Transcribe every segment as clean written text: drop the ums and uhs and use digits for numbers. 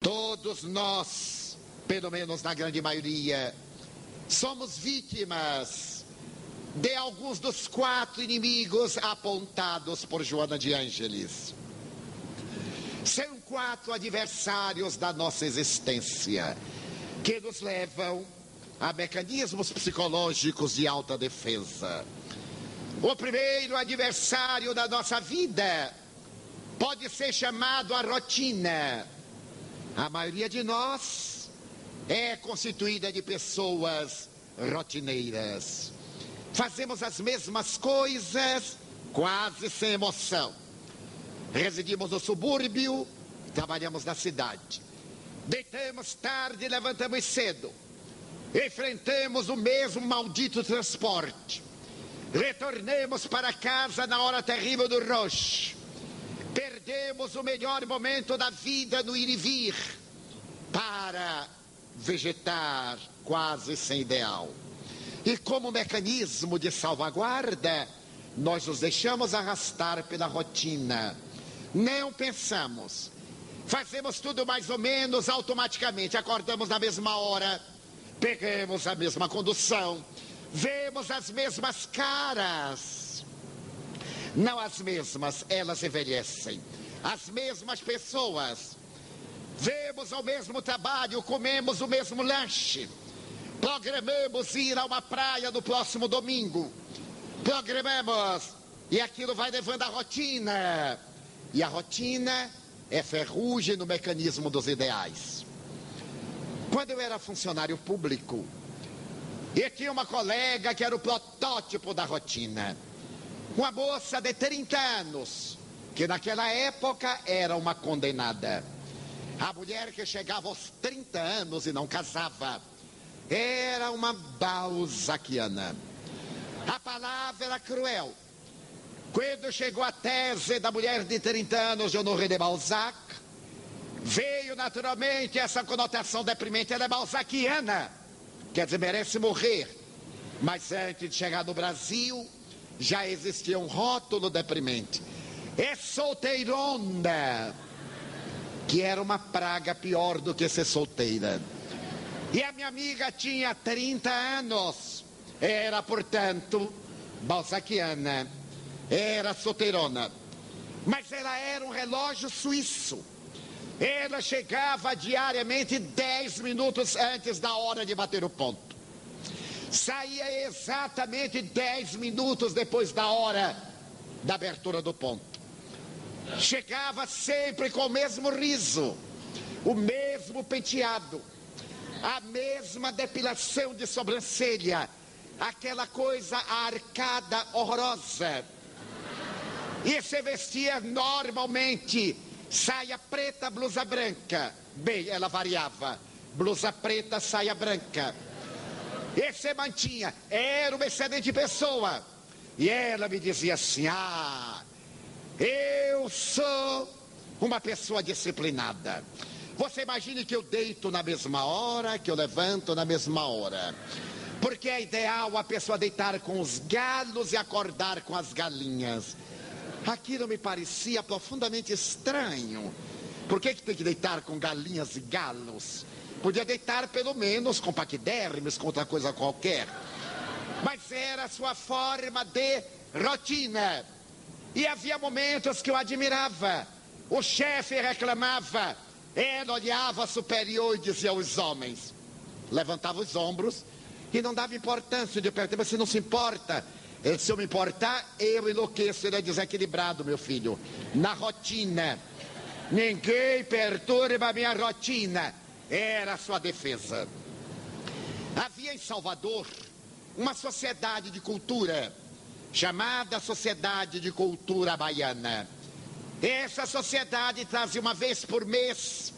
Todos nós, pelo menos na grande maioria, somos vítimas de alguns dos 4 inimigos apontados por Joana de Ângeles. São 4 adversários da nossa existência, que nos levam a mecanismos psicológicos de autodefesa. O primeiro adversário da nossa vida pode ser chamado a rotina. A maioria de nós é constituída de pessoas rotineiras. Fazemos as mesmas coisas, quase sem emoção. Residimos no subúrbio, trabalhamos na cidade. Deitamos tarde e levantamos cedo. Enfrentamos o mesmo maldito transporte. Retornemos para casa na hora terrível do rush. Perdemos o melhor momento da vida no ir e vir para vegetar quase sem ideal. E como mecanismo de salvaguarda, nós nos deixamos arrastar pela rotina. Não pensamos. Fazemos tudo mais ou menos automaticamente. Acordamos na mesma hora, pegamos a mesma condução, vemos as mesmas caras. Não as mesmas, elas envelhecem. As mesmas pessoas. Vemos o mesmo trabalho, comemos o mesmo lanche. Programamos ir a uma praia no próximo domingo. Programamos. E aquilo vai levando a rotina. E a rotina é ferrugem no mecanismo dos ideais. Quando eu era funcionário público, e tinha uma colega que era o protótipo da rotina. Uma moça de 30 anos, que naquela época era uma condenada. A mulher que chegava aos 30 anos e não casava, era uma balzaquiana. A palavra era cruel. Quando chegou a tese da mulher de 30 anos de Honoré de Balzac, veio naturalmente essa conotação deprimente. Ela é balzaquiana, quer dizer, merece morrer. Mas antes de chegar no Brasil, já existia um rótulo deprimente. É solteirona, que era uma praga pior do que ser solteira. E a minha amiga tinha 30 anos, era, portanto, balzaquiana, era solteirona. Mas ela era um relógio suíço. Ela chegava diariamente 10 minutos antes da hora de bater o ponto. Saía exatamente 10 minutos depois da hora da abertura do ponto. Chegava sempre com o mesmo riso, o mesmo penteado, a mesma depilação de sobrancelha, aquela coisa arcada horrorosa. E se vestia normalmente, saia preta, blusa branca. Bem, ela variava, blusa preta, saia branca. E se mantinha, era uma excelente pessoa. E ela me dizia assim: eu sou uma pessoa disciplinada. Você imagine que eu deito na mesma hora, que eu levanto na mesma hora. Porque é ideal a pessoa deitar com os galos e acordar com as galinhas. Aquilo me parecia profundamente estranho. Por que tem que deitar com galinhas e galos? Podia deitar pelo menos com paquidermes, com outra coisa qualquer. Mas era a sua forma de rotina. E havia momentos que eu admirava. O chefe reclamava. Ela olhava superior e dizia aos homens. Levantava os ombros e não dava importância. Eu perguntei: mas você não se importa? Ele, se eu me importar, eu enlouqueço. Ele é desequilibrado, meu filho. Na rotina. Ninguém perturba a minha rotina. Era a sua defesa. Havia em Salvador uma sociedade de cultura chamada Sociedade de Cultura Baiana. Essa sociedade trazia uma vez por mês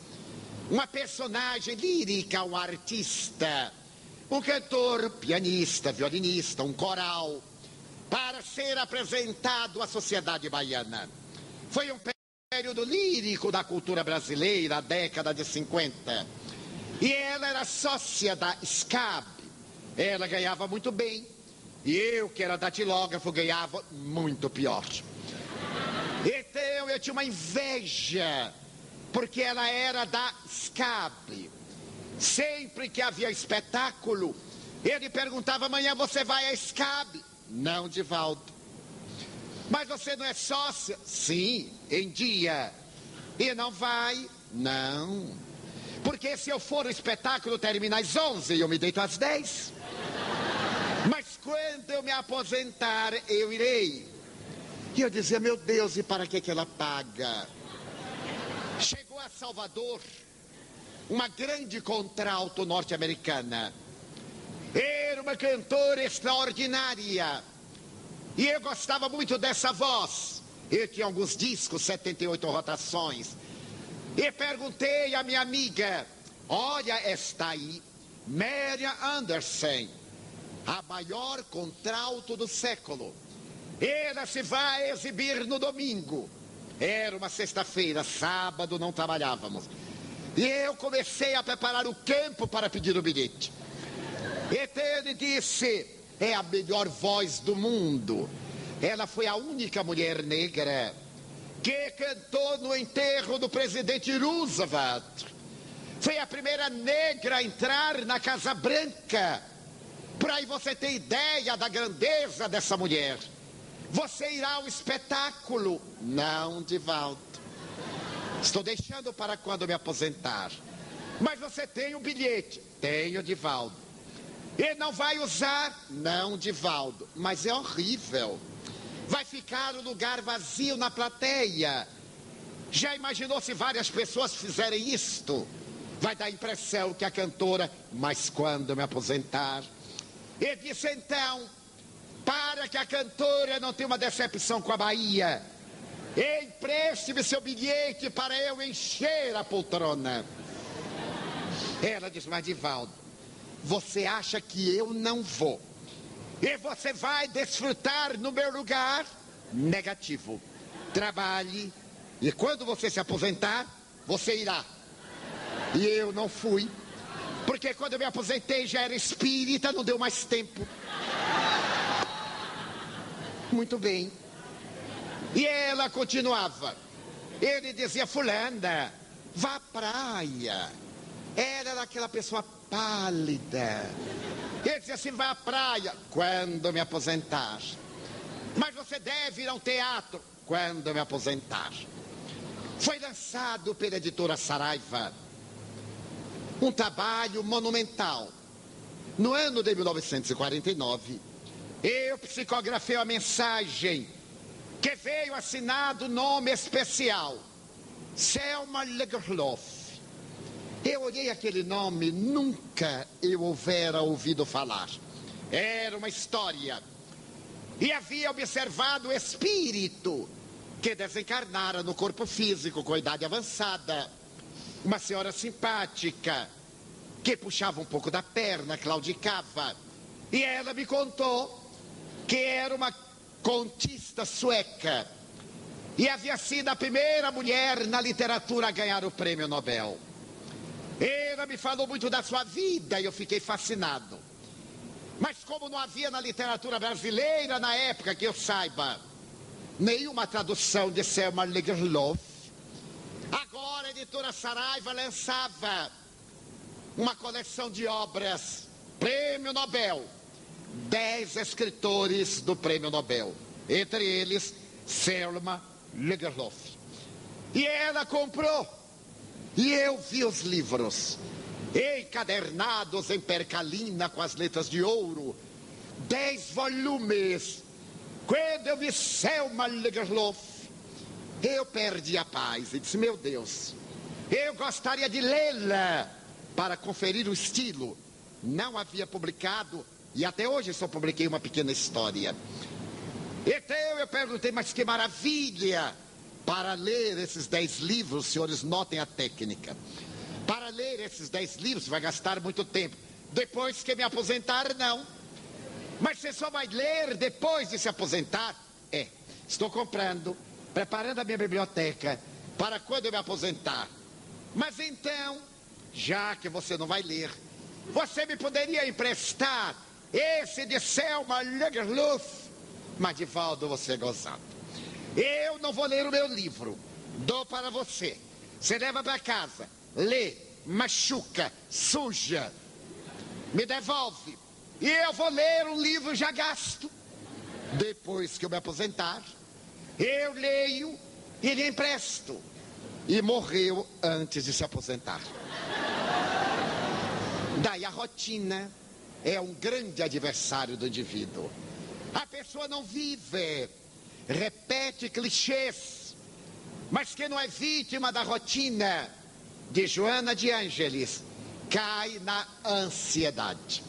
uma personagem lírica, um artista, um cantor, pianista, violinista, um coral, para ser apresentado à sociedade baiana. Foi um período lírico da cultura brasileira, a década de 50. E ela era sócia da SCAB. Ela ganhava muito bem. E eu, que era datilógrafo, ganhava muito pior. Então eu tinha uma inveja porque ela era da SCAB. Sempre que havia espetáculo, ele perguntava: amanhã você vai à SCAB? Não, Divaldo. Mas você não é sócia? Sim, em dia. E não vai? Não. Porque se eu for, o espetáculo termina às 11 e eu me deito às 10. Mas quando eu me aposentar, eu irei. E eu dizia: meu Deus, e para que ela paga? Chegou a Salvador uma grande contralto norte-americana. Era uma cantora extraordinária. E eu gostava muito dessa voz. Eu tinha alguns discos, 78 rotações. E perguntei à minha amiga: olha, está aí Marian Anderson, a maior contralto do século. Ela se vai exibir no domingo. Era uma sexta-feira, sábado não trabalhávamos. E eu comecei a preparar o campo para pedir o bilhete. E ele disse: é a melhor voz do mundo. Ela foi a única mulher negra que cantou no enterro do presidente Roosevelt. Foi a primeira negra a entrar na Casa Branca. Por aí você tem ideia da grandeza dessa mulher. Você irá ao espetáculo? Não, Divaldo. Estou deixando para quando me aposentar. Mas você tem o bilhete? Tenho, Divaldo. E não vai usar? Não, Divaldo. Mas é horrível. Vai ficar o lugar vazio na plateia. Já imaginou se várias pessoas fizerem isto? Vai dar a impressão que a cantora... Mas quando me aposentar? E disse então: para que a cantora não tenha uma decepção com a Bahia, empreste-me seu bilhete para eu encher a poltrona. Ela disse: mas Divaldo, você acha que eu não vou? E você vai desfrutar no meu lugar? Negativo. Trabalhe, e quando você se aposentar, você irá. E eu não fui, porque quando eu me aposentei já era espírita, não deu mais tempo. Muito bem. E ela continuava. Ele dizia: fulana, vá à praia. Ela era aquela pessoa pálida. Ele dizia assim: vá à praia. Quando me aposentar. Mas você deve ir ao teatro. Quando me aposentar. Foi lançado pela editora Saraiva um trabalho monumental. No ano de 1949, eu psicografei a mensagem que veio assinado nome especial: Selma Lagerlöf. Eu olhei aquele nome, nunca eu houvera ouvido falar. Era uma história. E havia observado o espírito que desencarnara no corpo físico com idade avançada. Uma senhora simpática, que puxava um pouco da perna, claudicava. E ela me contou que era uma contista sueca. E havia sido a primeira mulher na literatura a ganhar o prêmio Nobel. Ela me falou muito da sua vida e eu fiquei fascinado. Mas como não havia na literatura brasileira, na época que eu saiba, nenhuma tradução de Selma Lagerlöf, agora a editora Saraiva lançava uma coleção de obras, Prêmio Nobel, 10 escritores do Prêmio Nobel, entre eles Selma Lagerlöf. E ela comprou. E eu vi os livros, encadernados em percalina com as letras de ouro, 10 volumes. Quando eu vi Selma Lagerlöf, eu perdi a paz e disse: meu Deus, eu gostaria de lê-la para conferir o estilo. Não havia publicado, e até hoje só publiquei uma pequena história. Então eu perguntei: mas que maravilha! Para ler esses 10 livros, senhores, notem a técnica. Para ler esses 10 livros, vai gastar muito tempo. Depois que me aposentar, não. Mas você só vai ler depois de se aposentar? É, estou comprando, preparando a minha biblioteca para quando eu me aposentar. Mas então, já que você não vai ler, você me poderia emprestar esse de Selma Lagerlöf? Mas, Divaldo, você é gozado. Eu não vou ler o meu livro, dou para você. Você leva para casa, lê, machuca, suja, me devolve. E eu vou ler um livro já gasto. Depois que eu me aposentar, eu leio e lhe empresto. E morreu antes de se aposentar. Daí a rotina é um grande adversário do indivíduo. A pessoa não vive, repete clichês, mas quem não é vítima da rotina de Joana de Ângeles cai na ansiedade.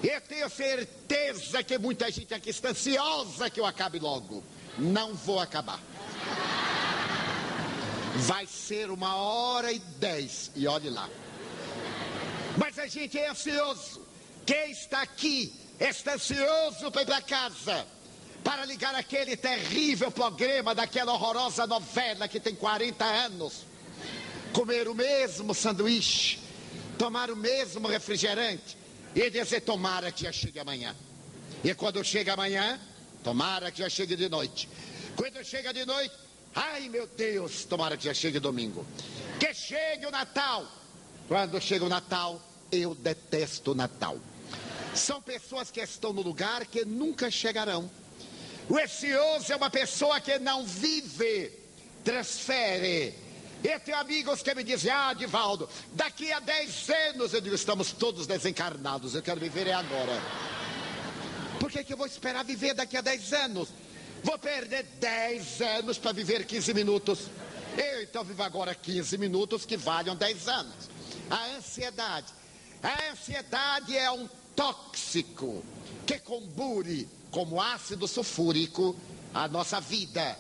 Eu tenho certeza que muita gente aqui está ansiosa que eu acabe logo. Não vou acabar. Vai ser 1h10 e olhe lá. Mas a gente é ansioso. Quem está aqui está ansioso para ir para casa, para ligar aquele terrível programa daquela horrorosa novela que tem 40 anos, comer o mesmo sanduíche, tomar o mesmo refrigerante e dizer tomara que já chegue amanhã. E quando chega amanhã, tomara que já chegue de noite. Quando chega de noite, ai meu Deus, tomara que já chegue domingo. Que chegue o Natal. Quando chega o Natal, eu detesto o Natal. São pessoas que estão no lugar que nunca chegarão. O ansioso é uma pessoa que não vive, transfere. Eu tenho amigos que me dizem, Divaldo, daqui a 10 anos, eu digo, estamos todos desencarnados, eu quero viver agora. Por que eu vou esperar viver daqui a 10 anos? Vou perder 10 anos para viver 15 minutos. Eu então vivo agora 15 minutos que valham 10 anos. A ansiedade é um tóxico que combure como ácido sulfúrico a nossa vida.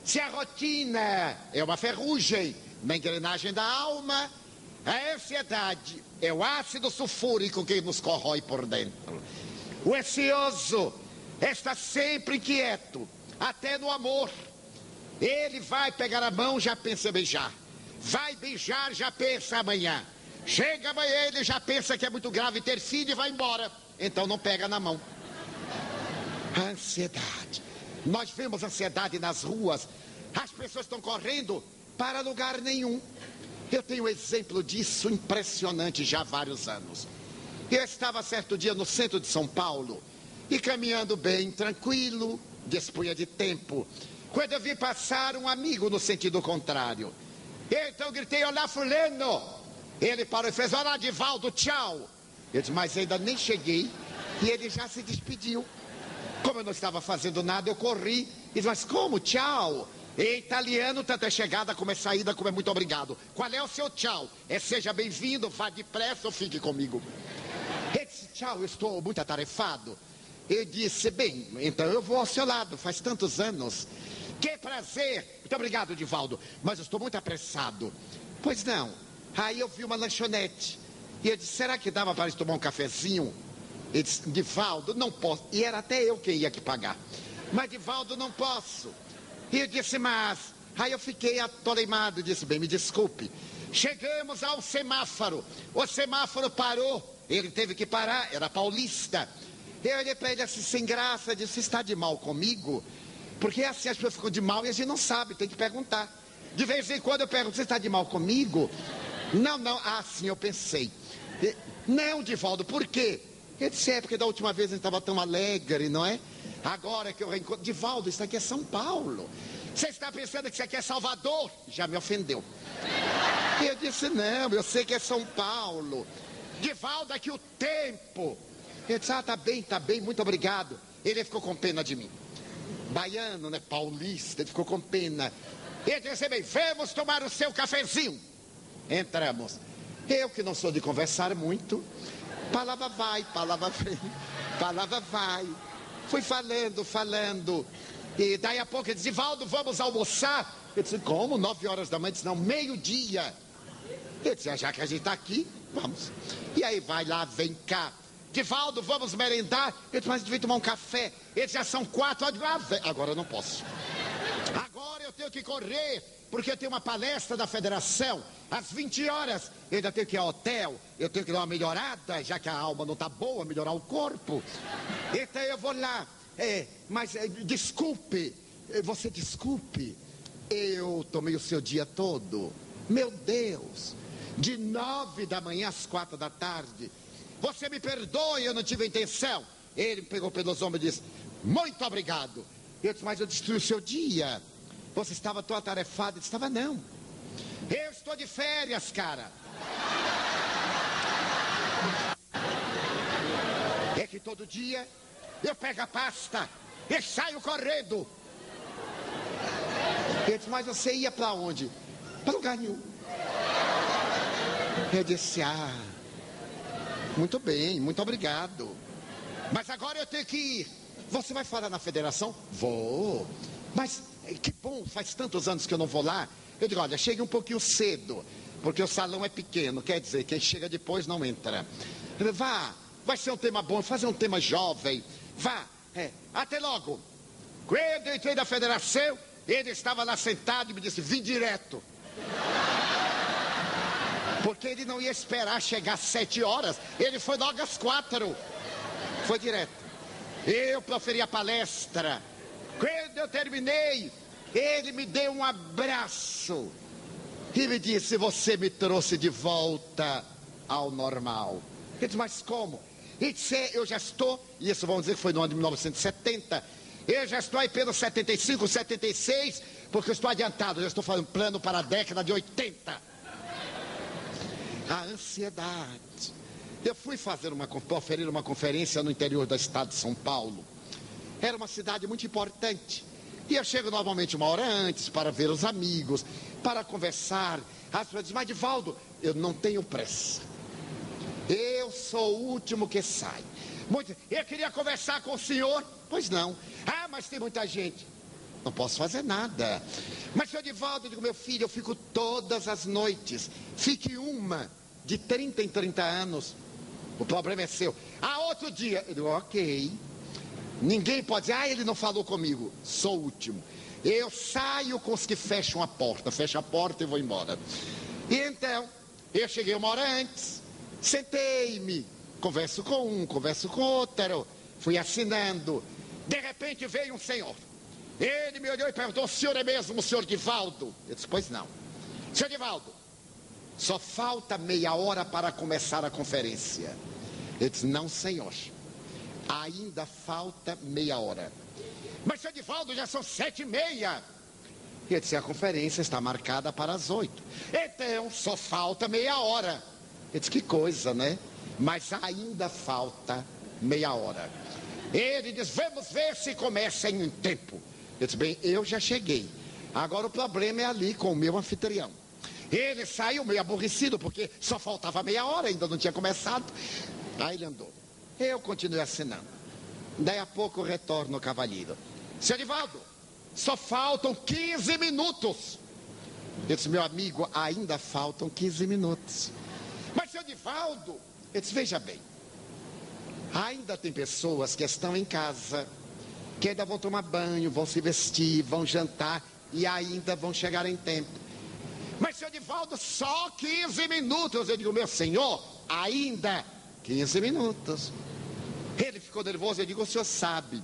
Se a rotina é uma ferrugem na engrenagem da alma, a ansiedade é o ácido sulfúrico que nos corrói por dentro. O ansioso está sempre inquieto, até no amor. Ele vai pegar a mão, já pensa em beijar. Vai beijar, já pensa amanhã. Chega amanhã, ele já pensa que é muito grave ter filho e vai embora. Então não pega na mão. A ansiedade. Nós vemos ansiedade nas ruas. As pessoas estão correndo para lugar nenhum. Eu tenho um exemplo disso impressionante já há vários anos. Eu estava certo dia no centro de São Paulo e caminhando bem, tranquilo, dispunha de tempo, quando eu vi passar um amigo no sentido contrário. Então gritei, olá fulano. Ele parou e fez, olá Divaldo, tchau. Eu disse, mas ainda nem cheguei e ele já se despediu. Como eu não estava fazendo nada, eu corri e disse, mas como, tchau? Em italiano, tanto é chegada como é saída, como é muito obrigado. Qual é o seu tchau? É seja bem-vindo, vá depressa ou fique comigo. Ele disse, tchau, eu estou muito atarefado. Eu disse, bem, então eu vou ao seu lado, faz tantos anos. Que prazer. Muito obrigado, Divaldo, mas eu estou muito apressado. Pois não. Aí eu vi uma lanchonete. E eu disse, será que dava para tomar um cafezinho? Ele disse, Divaldo, não posso. E era até eu quem ia que pagar. Mas, Divaldo, não posso. E eu disse, mas... Aí eu fiquei atoleimado, disse, bem, me desculpe. Chegamos ao semáforo. O semáforo parou. Ele teve que parar, era paulista. Eu olhei para ele assim, sem graça, disse, você está de mal comigo? Porque assim as pessoas ficam de mal e a gente não sabe, tem que perguntar. De vez em quando eu pergunto, você está de mal comigo? Não, não, sim, eu pensei. Não, Divaldo, por quê? Ele disse, porque da última vez a gente estava tão alegre, não é? Agora que eu reencontro... Divaldo, isso aqui é São Paulo. Você está pensando que isso aqui é Salvador? Já me ofendeu. E eu disse, não, eu sei que é São Paulo. Divaldo, aqui o tempo. Ele disse, tá bem, muito obrigado. Ele ficou com pena de mim. Baiano, né, paulista, ele ficou com pena. Ele disse, bem, vamos tomar o seu cafezinho. Entramos. Eu que não sou de conversar muito, palavra vai, palavra vem, palavra vai. Fui falando. E daí a pouco ele disse, Divaldo, vamos almoçar? Eu disse, como? 9 horas da manhã? Ele disse, não, meio-dia. Ele disse, já que a gente está aqui, vamos. E aí vai lá, vem cá. Divaldo, vamos merendar? Eu disse, mas devia tomar um café. Eles já são 4 horas. Agora eu não posso. Agora eu tenho que correr, porque eu tenho uma palestra da federação às 20 horas. Eu ainda tenho que ir ao hotel. Eu tenho que dar uma melhorada, já que a alma não está boa, melhorar o corpo. Então eu vou lá. Mas desculpe, você desculpe. Eu tomei o seu dia todo. Meu Deus, de 9 da manhã às 4 da tarde. Você me perdoe, eu não tive intenção. Ele me pegou pelos ombros e disse, muito obrigado. Eu disse, mas eu destruí o seu dia. Você estava tão atarefado. Eu disse, estava não. Eu estou de férias, cara. É que todo dia eu pego a pasta e saio correndo. Eu disse, mas você ia para onde? Para lugar nenhum. Eu disse, muito bem, muito obrigado. Mas agora eu tenho que ir. Você vai falar na federação? Vou. Mas que bom, faz tantos anos que eu não vou lá. Eu digo, olha, chegue um pouquinho cedo, porque o salão é pequeno, quer dizer, quem chega depois não entra. Vá, vai ser um tema bom, fazer um tema jovem. Vá, até logo. Quando eu entrei na federação, ele estava lá sentado e me disse, vim direto. Porque ele não ia esperar chegar às 7 horas, ele foi logo às 4. Foi direto. Eu proferi a palestra. Quando eu terminei, ele me deu um abraço e me disse, você me trouxe de volta ao normal. Eu disse, mas como? Ele disse, eu já estou, e isso vamos dizer que foi no ano de 1970, eu já estou aí pelos 75, 76, porque eu estou adiantado, já estou fazendo plano para a década de 80. A ansiedade. Eu fui proferir uma conferência no interior do estado de São Paulo. Era uma cidade muito importante. E eu chego normalmente uma hora antes para ver os amigos, para conversar. As pessoas dizem, mas Divaldo, eu não tenho pressa. Eu sou o último que sai. Eu queria conversar com o senhor. Pois não. Mas tem muita gente. Não posso fazer nada. Mas, senhor Divaldo, eu digo, meu filho, eu fico todas as noites. Fique uma de 30 em 30 anos. O problema é seu. Outro dia. Eu digo, ok. Ninguém pode dizer, ele não falou comigo. Sou o último. Eu saio com os que fecham a porta. Fecho a porta e vou embora. E então, eu cheguei uma hora antes. Sentei-me. Converso com um, converso com outro. Fui assinando. De repente veio um senhor. Ele me olhou e perguntou, o senhor é mesmo o senhor Divaldo? Eu disse, pois não. Senhor Divaldo, só falta meia hora para começar a conferência. Eu disse, não, senhor. Ainda falta meia hora. Mas, senhor Divaldo, já são 7h30. Eu disse, a conferência está marcada para as 8. Então, só falta meia hora. Eu disse, que coisa, né? Mas ainda falta meia hora. Ele diz, vamos ver se começa em um tempo. Eu disse, bem, eu já cheguei. Agora o problema é ali com o meu anfitrião. Ele saiu meio aborrecido, porque só faltava meia hora, ainda não tinha começado. Aí ele andou. Eu continuei assinando. Daí a pouco retorna o cavalheiro. Senhor Divaldo, só faltam 15 minutos. Eu disse, meu amigo, ainda faltam 15 minutos. Mas, senhor Divaldo, eu disse, veja bem. Ainda tem pessoas que estão em casa, que ainda vão tomar banho, vão se vestir, vão jantar e ainda vão chegar em tempo. Mas, senhor Divaldo, só 15 minutos. Eu digo, meu senhor, ainda 15 minutos. Ele ficou nervoso. Eu digo, o senhor sabe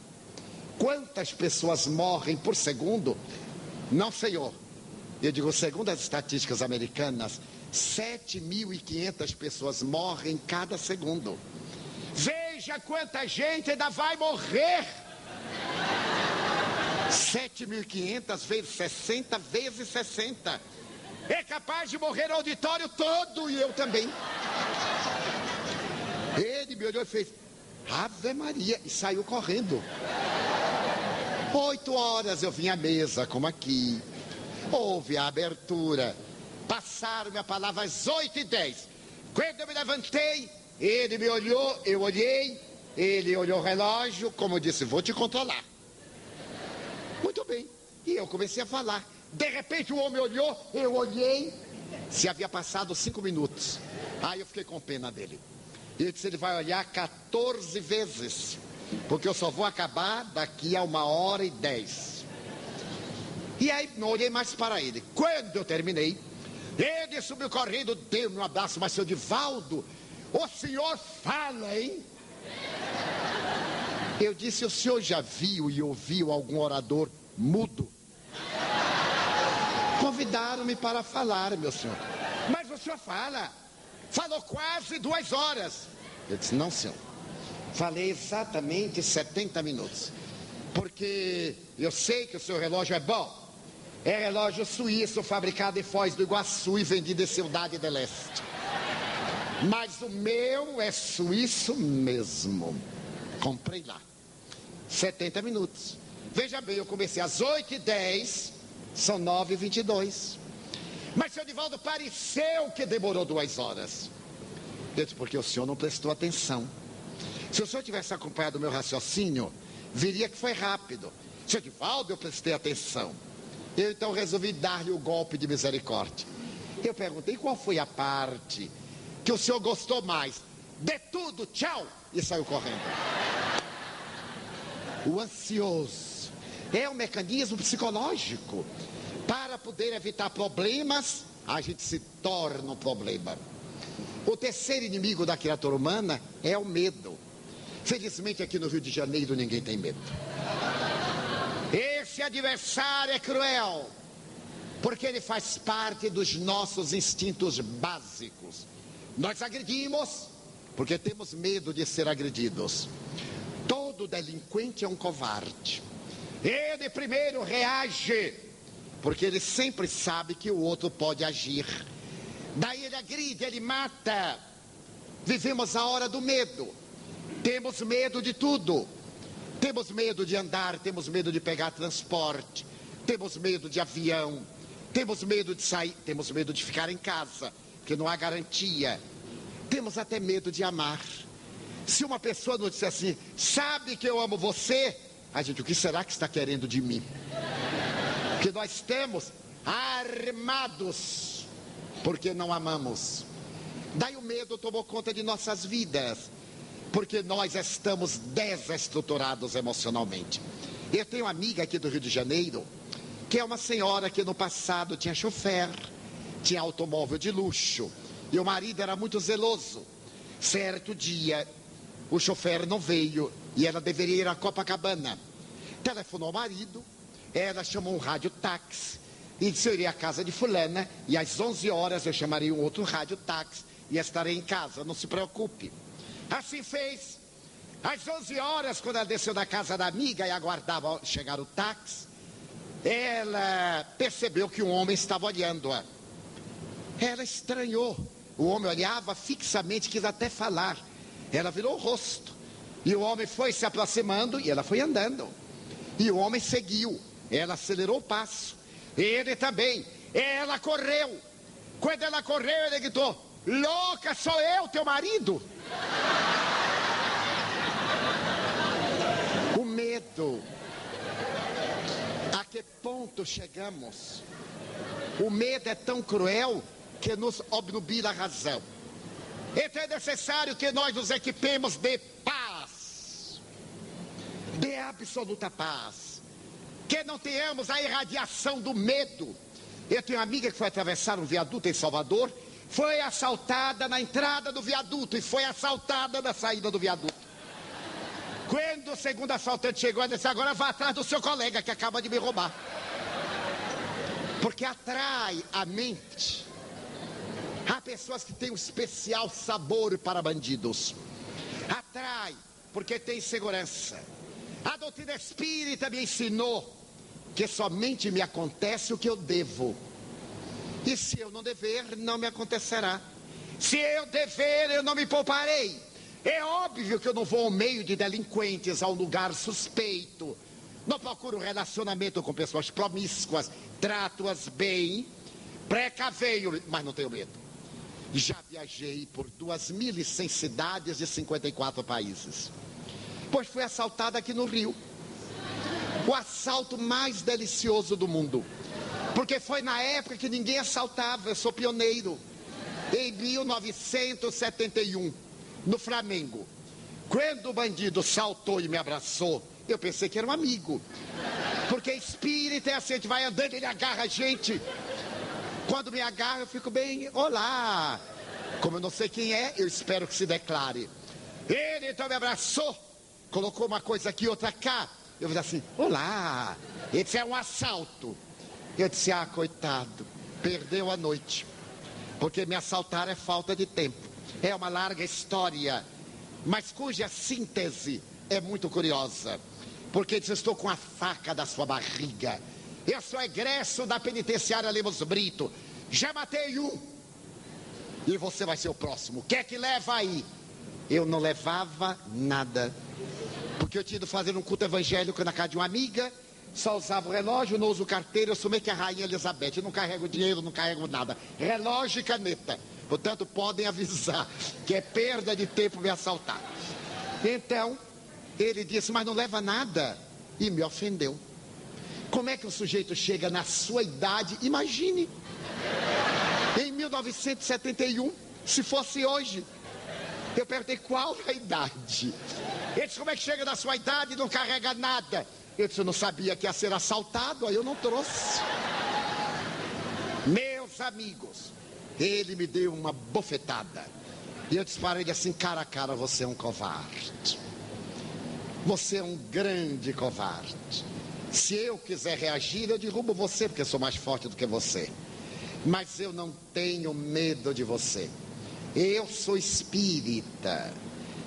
quantas pessoas morrem por segundo? Não, senhor. Eu digo, segundo as estatísticas americanas, 7.500 pessoas morrem cada segundo. Veja quanta gente ainda vai morrer. 7.500 vezes 60 vezes 60. É capaz de morrer o auditório todo e eu também. Ele me olhou e fez, Ave Maria, e saiu correndo. 8 horas eu vim à mesa, como aqui. Houve a abertura. Passaram a palavra às 8h10. Quando eu me levantei, ele me olhou, eu olhei, ele olhou o relógio, como eu disse, vou te controlar. Muito bem. E eu comecei a falar. De repente o homem olhou, eu olhei, se havia passado 5 minutos. Aí eu fiquei com pena dele. Ele disse, ele vai olhar 14 vezes, porque eu só vou acabar daqui a 1h10. E aí não olhei mais para ele. Quando eu terminei, ele subiu correndo, deu-me um abraço, mas seu Divaldo, o senhor fala, hein? Eu disse, o senhor já viu e ouviu algum orador mudo? Convidaram-me para falar, meu senhor. Mas o senhor falou quase 2 horas. Eu disse, não, senhor. Falei exatamente 70 minutos. Porque eu sei que o seu relógio é bom. É relógio suíço, fabricado em Foz do Iguaçu e vendido em Cidade do Leste. Mas o meu é suíço mesmo. Comprei lá. 70 minutos. Veja bem, eu comecei às 8h10, são 9h22. Mas, seu Divaldo, pareceu que demorou 2 horas. Eu disse, porque o senhor não prestou atenção. Se o senhor tivesse acompanhado o meu raciocínio, viria que foi rápido. Seu Divaldo, eu prestei atenção. Eu então resolvi dar-lhe o golpe de misericórdia. Eu perguntei qual foi a parte que o senhor gostou mais. De tudo, tchau! E saiu correndo. O ansioso é um mecanismo psicológico. Para poder evitar problemas, a gente se torna um problema. O terceiro inimigo da criatura humana é o medo. Felizmente aqui no Rio de Janeiro ninguém tem medo. Esse adversário é cruel, porque ele faz parte dos nossos instintos básicos. Nós agredimos porque temos medo de ser agredidos. Todo delinquente é um covarde. Ele primeiro reage, porque ele sempre sabe que o outro pode agir. Daí ele agride, ele mata. Vivemos a hora do medo. Temos medo de tudo. Temos medo de andar, temos medo de pegar transporte, temos medo de avião, temos medo de sair, temos medo de ficar em casa, porque não há garantia. Temos até medo de amar. Se uma pessoa nos disser assim, sabe que eu amo você, a gente, o que será que está querendo de mim? Porque nós estamos armados, porque não amamos. Daí o medo tomou conta de nossas vidas, porque nós estamos desestruturados emocionalmente. Eu tenho uma amiga aqui do Rio de Janeiro, que é uma senhora que no passado tinha chofer, tinha automóvel de luxo, e o marido era muito zeloso. Certo dia, o chofer não veio, e ela deveria ir a Copacabana. Telefonou ao marido, ela chamou um rádio-táxi, e disse, eu iria à casa de fulana, e às 11 horas eu chamaria um outro rádio-táxi, e estarei em casa, não se preocupe. Assim fez. Às 11 horas, quando ela desceu da casa da amiga e aguardava chegar o táxi, ela percebeu que um homem estava olhando-a. Ela estranhou. O homem olhava fixamente, quis até falar. Ela virou o rosto. E o homem foi se aproximando e ela foi andando. E o homem seguiu. Ela acelerou o passo. Ele também. Ela correu. Quando ela correu, ele gritou, louca, sou eu, teu marido? O medo. A que ponto chegamos? O medo é tão cruel que nos obnubila a razão. Então é necessário que nós nos equipemos de paz, de absoluta paz, que não tenhamos a irradiação do medo. Eu tenho uma amiga que foi atravessar um viaduto em Salvador, foi assaltada na entrada do viaduto e foi assaltada na saída do viaduto. Quando o segundo assaltante chegou, ela disse, agora vá atrás do seu colega que acaba de me roubar. Porque atrai a mente. Há pessoas que têm um especial sabor para bandidos. Atrai, porque tem segurança. A doutrina espírita me ensinou que somente me acontece o que eu devo. E se eu não dever, não me acontecerá. Se eu dever, eu não me pouparei. É óbvio que eu não vou ao meio de delinquentes, ao lugar suspeito. Não procuro relacionamento com pessoas promíscuas. Trato-as bem, precaveio, mas não tenho medo. Já viajei por 2.100 cidades de 54 países. Pois fui assaltada aqui no Rio. O assalto mais delicioso do mundo. Porque foi na época que ninguém assaltava, eu sou pioneiro. Em 1971, no Flamengo. Quando o bandido saltou e me abraçou, eu pensei que era um amigo. Porque espírita é assim, a gente vai andando e ele agarra a gente. Quando me agarra, eu fico bem, olá. Como eu não sei quem é, eu espero que se declare. Ele então me abraçou, colocou uma coisa aqui, outra cá. Eu falei assim, olá. Esse é um assalto. Eu disse, coitado, perdeu a noite, porque me assaltar é falta de tempo. É uma larga história, mas cuja síntese é muito curiosa. Porque disse, estou com a faca da sua barriga. Eu sou egresso da penitenciária Lemos Brito. Já matei um. E você vai ser o próximo. O que é que leva aí? Eu não levava nada. Porque eu tinha ido fazer um culto evangélico na casa de uma amiga. Só usava o relógio, não uso carteira. Eu sou meio que a rainha Elizabeth. Eu não carrego dinheiro, não carrego nada. Relógio e caneta. Portanto, podem avisar que é perda de tempo me assaltar. Então, ele disse, mas não leva nada. E me ofendeu. Como é que o sujeito chega na sua idade? Imagine. Em 1971, se fosse hoje. Eu perguntei qual a idade. Ele disse, como é que chega na sua idade e não carrega nada? Eu disse, eu não sabia que ia ser assaltado, aí eu não trouxe. Meus amigos, ele me deu uma bofetada. E eu disse para ele assim, cara a cara, você é um covarde. Você é um grande covarde. Se eu quiser reagir, eu derrubo você, porque eu sou mais forte do que você. Mas eu não tenho medo de você. Eu sou espírita.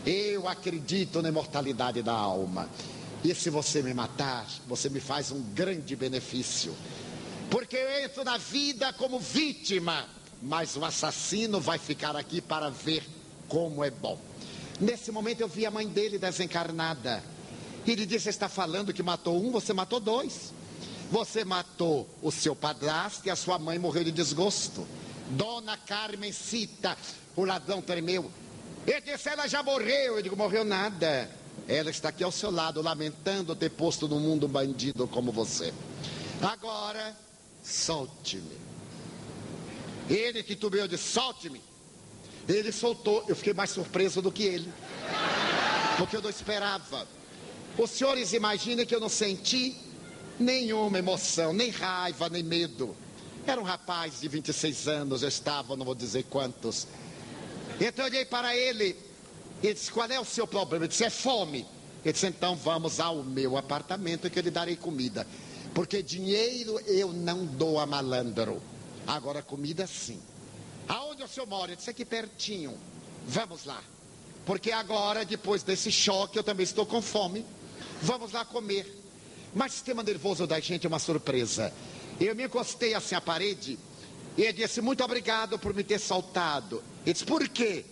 Eu acredito na imortalidade da alma. E se você me matar, você me faz um grande benefício. Porque eu entro na vida como vítima, mas o assassino vai ficar aqui para ver como é bom. Nesse momento eu vi a mãe dele desencarnada. Ele disse, você está falando que matou um, você matou dois. Você matou o seu padrasto e a sua mãe morreu de desgosto. Dona Carmencita, o ladrão tremeu. Ele disse, ela já morreu. Eu digo, morreu nada. Ela está aqui ao seu lado, lamentando ter posto no mundo um bandido como você. Agora, solte-me. Ele titubeou, disse, solte-me. Ele soltou, eu fiquei mais surpreso do que ele. Porque eu não esperava. Os senhores imaginem que eu não senti nenhuma emoção, nem raiva, nem medo. Era um rapaz de 26 anos, eu estava, não vou dizer quantos. Então eu olhei para ele, ele disse, qual é o seu problema? Eu disse, é fome. Ele disse, então vamos ao meu apartamento que eu lhe darei comida. Porque dinheiro eu não dou a malandro. Agora comida sim. Aonde o senhor mora? Ele disse, aqui pertinho. Vamos lá. Porque agora, depois desse choque, eu também estou com fome. Vamos lá comer. Mas o sistema nervoso da gente é uma surpresa. Eu me encostei assim à parede e ele disse, muito obrigado por me ter saltado. Ele disse, por quê?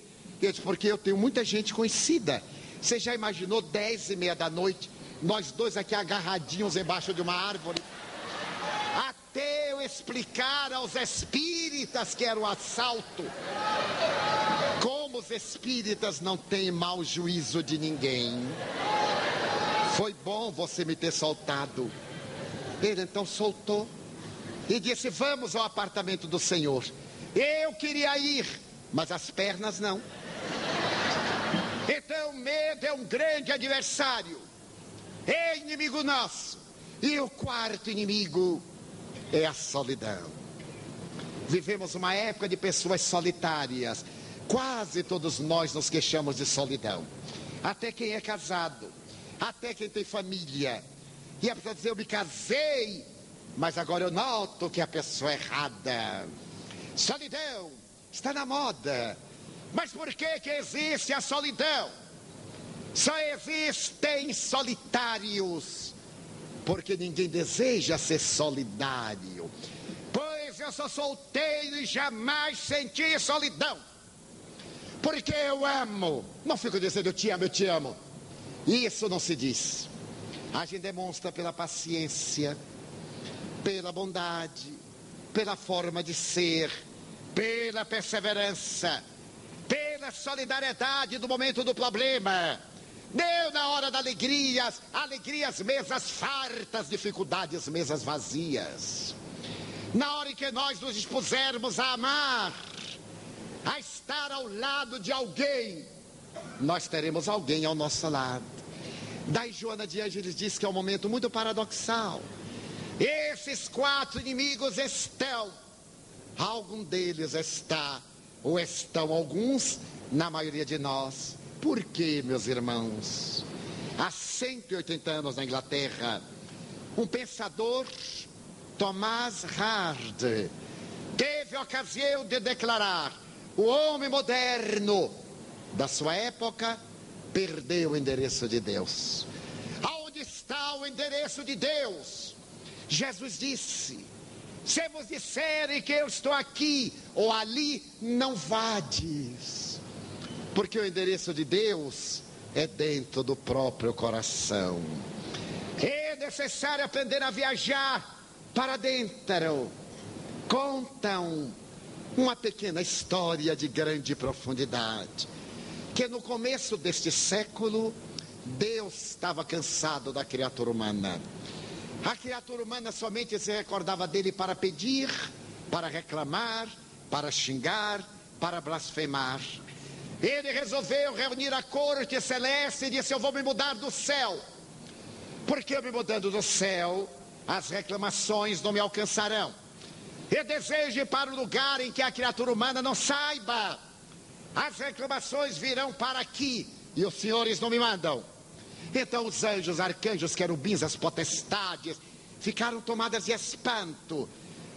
Eu disse, porque eu tenho muita gente conhecida. Você já imaginou 10h30 da noite, nós dois aqui agarradinhos embaixo de uma árvore? Até eu explicar aos espíritas que era um assalto. Como os espíritas não têm mau juízo de ninguém. Foi bom você me ter soltado. Ele então soltou e disse, vamos ao apartamento do senhor. Eu queria ir, mas as pernas não. Então o medo é um grande adversário. É inimigo nosso. E o quarto inimigo é a solidão. Vivemos uma época de pessoas solitárias. Quase todos nós nos queixamos de solidão. Até quem é casado. Até quem tem família. E a pessoa diz, eu me casei, mas agora eu noto que a pessoa é errada. Solidão está na moda. Mas por que que existe a solidão? Só existem solitários porque ninguém deseja ser solidário. Pois eu sou solteiro e jamais senti solidão. Porque eu amo. Não fico dizendo eu te amo, eu te amo. Isso não se diz. A gente demonstra pela paciência, pela bondade, pela forma de ser, pela perseverança, pela solidariedade do momento do problema. Deu na hora da alegria, alegrias, mesas fartas, dificuldades, mesas vazias. Na hora em que nós nos dispusermos a amar, a estar ao lado de alguém, nós teremos alguém ao nosso lado. Daí Joana de Ângeles diz que é um momento muito paradoxal. Esses quatro inimigos estão, algum deles está, ou estão alguns, na maioria de nós. Por quê, meus irmãos? Há 180 anos na Inglaterra, um pensador Thomas Hard teve a ocasião de declarar: o homem moderno da sua época perdeu o endereço de Deus. Aonde está o endereço de Deus? Jesus disse: se vos disserem que eu estou aqui ou ali, não vades. Porque o endereço de Deus é dentro do próprio coração. É necessário aprender a viajar para dentro. Contam uma pequena história de grande profundidade, que no começo deste século, Deus estava cansado da criatura humana. A criatura humana somente se recordava dele para pedir, para reclamar, para xingar, para blasfemar. Ele resolveu reunir a corte celeste e disse: eu vou me mudar do céu, porque eu me mudando do céu, as reclamações não me alcançarão. Eu desejo ir para um lugar em que a criatura humana não saiba. As reclamações virão para aqui e os senhores não me mandam. Então os anjos, arcanjos, querubins, as potestades ficaram tomadas de espanto.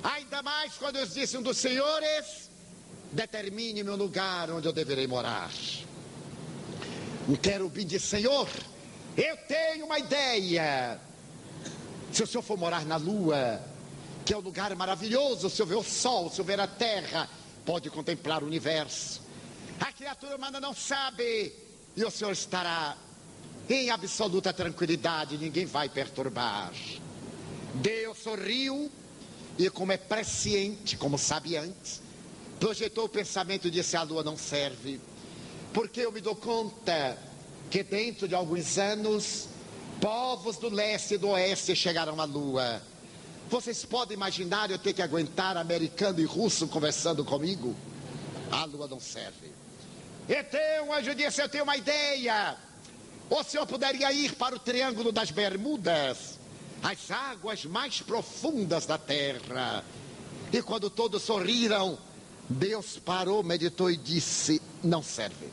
Ainda mais quando eles disseram dos senhores: determine-me um lugar onde eu deverei morar. Um querubim disse: Senhor, eu tenho uma ideia. Se o senhor for morar na lua, que é um lugar maravilhoso, o senhor vê o sol, o senhor vê a terra, pode contemplar o universo. A criatura humana não sabe, e o senhor estará em absoluta tranquilidade, ninguém vai perturbar. Deus sorriu e, como é presciente, como sabe antes, projetou o pensamento e disse: a lua não serve, porque eu me dou conta que dentro de alguns anos povos do leste e do oeste chegarão à lua. Vocês podem imaginar eu ter que aguentar americano e russo conversando comigo? A lua não serve. Então o anjo disse: eu tenho uma ideia. O senhor poderia ir para o Triângulo das Bermudas, as águas mais profundas da terra. E quando todos sorriram, Deus parou, meditou e disse: não serve,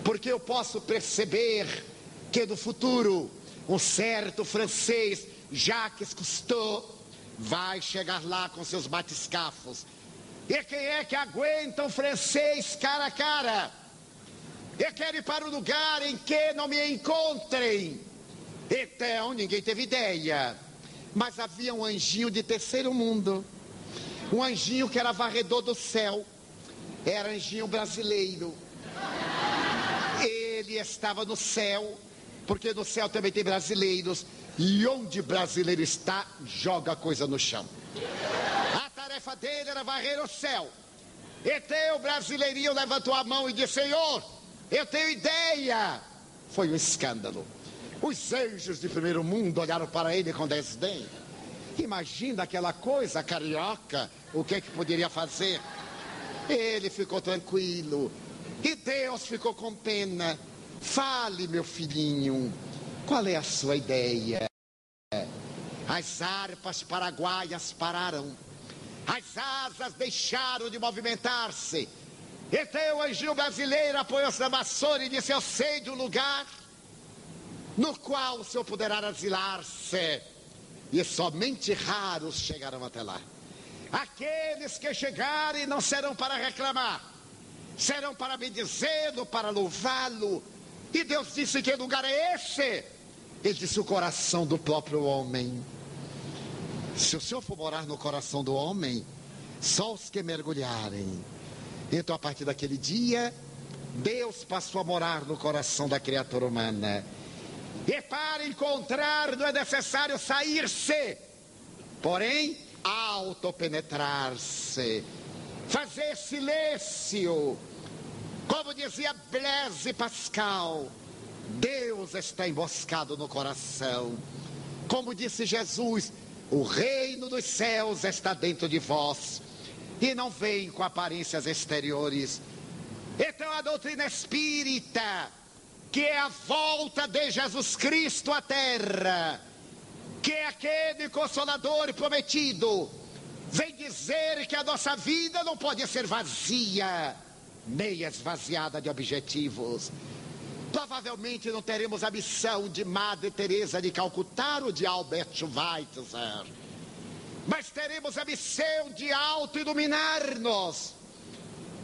porque eu posso perceber que no futuro um certo francês, Jacques Cousteau, vai chegar lá com seus batiscafos. E quem é que aguenta um francês cara a cara? Eu quero ir para um lugar em que não me encontrem. Então ninguém teve ideia, mas havia um anjinho de terceiro mundo, um anjinho que era varredor do céu. Era anjinho brasileiro. Ele estava no céu, porque no céu também tem brasileiros, e onde brasileiro está, joga coisa no chão. A tarefa dele era varrer o céu. Então o brasileirinho levantou a mão e disse: Senhor, eu tenho ideia. Foi um escândalo. Os anjos de primeiro mundo olharam para ele com desdém. Imagina aquela coisa, carioca, o que é que poderia fazer? Ele ficou tranquilo, e Deus ficou com pena. Fale, meu filhinho, qual é a sua ideia? As harpas paraguaias pararam, as asas deixaram de movimentar-se. Então o anjinho brasileiro apoiou-se na vassoura e disse: eu sei de um lugar no qual o senhor poderá asilar-se. E somente raros chegarão até lá. Aqueles que chegarem não serão para reclamar, serão para bendizê-lo, para louvá-lo. E Deus disse: que lugar é esse? Ele disse: o coração do próprio homem. Se o senhor for morar no coração do homem, só os que mergulharem. Então, a partir daquele dia, Deus passou a morar no coração da criatura humana. E para encontrar não é necessário sair-se, porém autopenetrar-se, fazer silêncio. Como dizia Blaise Pascal, Deus está emboscado no coração. Como disse Jesus, o reino dos céus está dentro de vós, e não vem com aparências exteriores. Então a doutrina espírita, que é a volta de Jesus Cristo à terra, que é aquele Consolador prometido, vem dizer que a nossa vida não pode ser vazia, nem esvaziada de objetivos. Provavelmente não teremos a missão de Madre Teresa de Calcutá ou de Albert Schweitzer. mas teremos a missão de auto-iluminar-nos.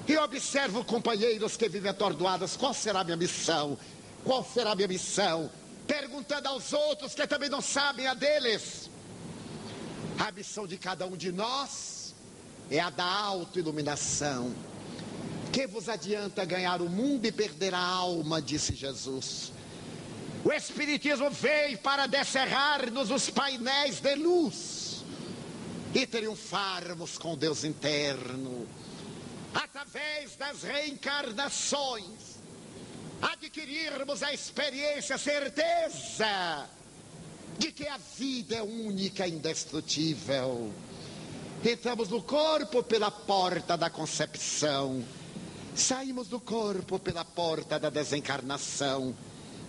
E eu observo companheiros que vivem atordoados: qual será a minha missão? Qual será a minha missão? Perguntando aos outros que também não sabem a deles. A missão de cada um de nós é a da auto-iluminação. Que vos adianta ganhar o mundo e perder a alma, disse Jesus. O Espiritismo veio para descerrar-nos os painéis de luz e triunfarmos com Deus interno, através das reencarnações, adquirirmos a experiência, a certeza de que a vida é única e indestrutível. Entramos no corpo pela porta da concepção, saímos do corpo pela porta da desencarnação,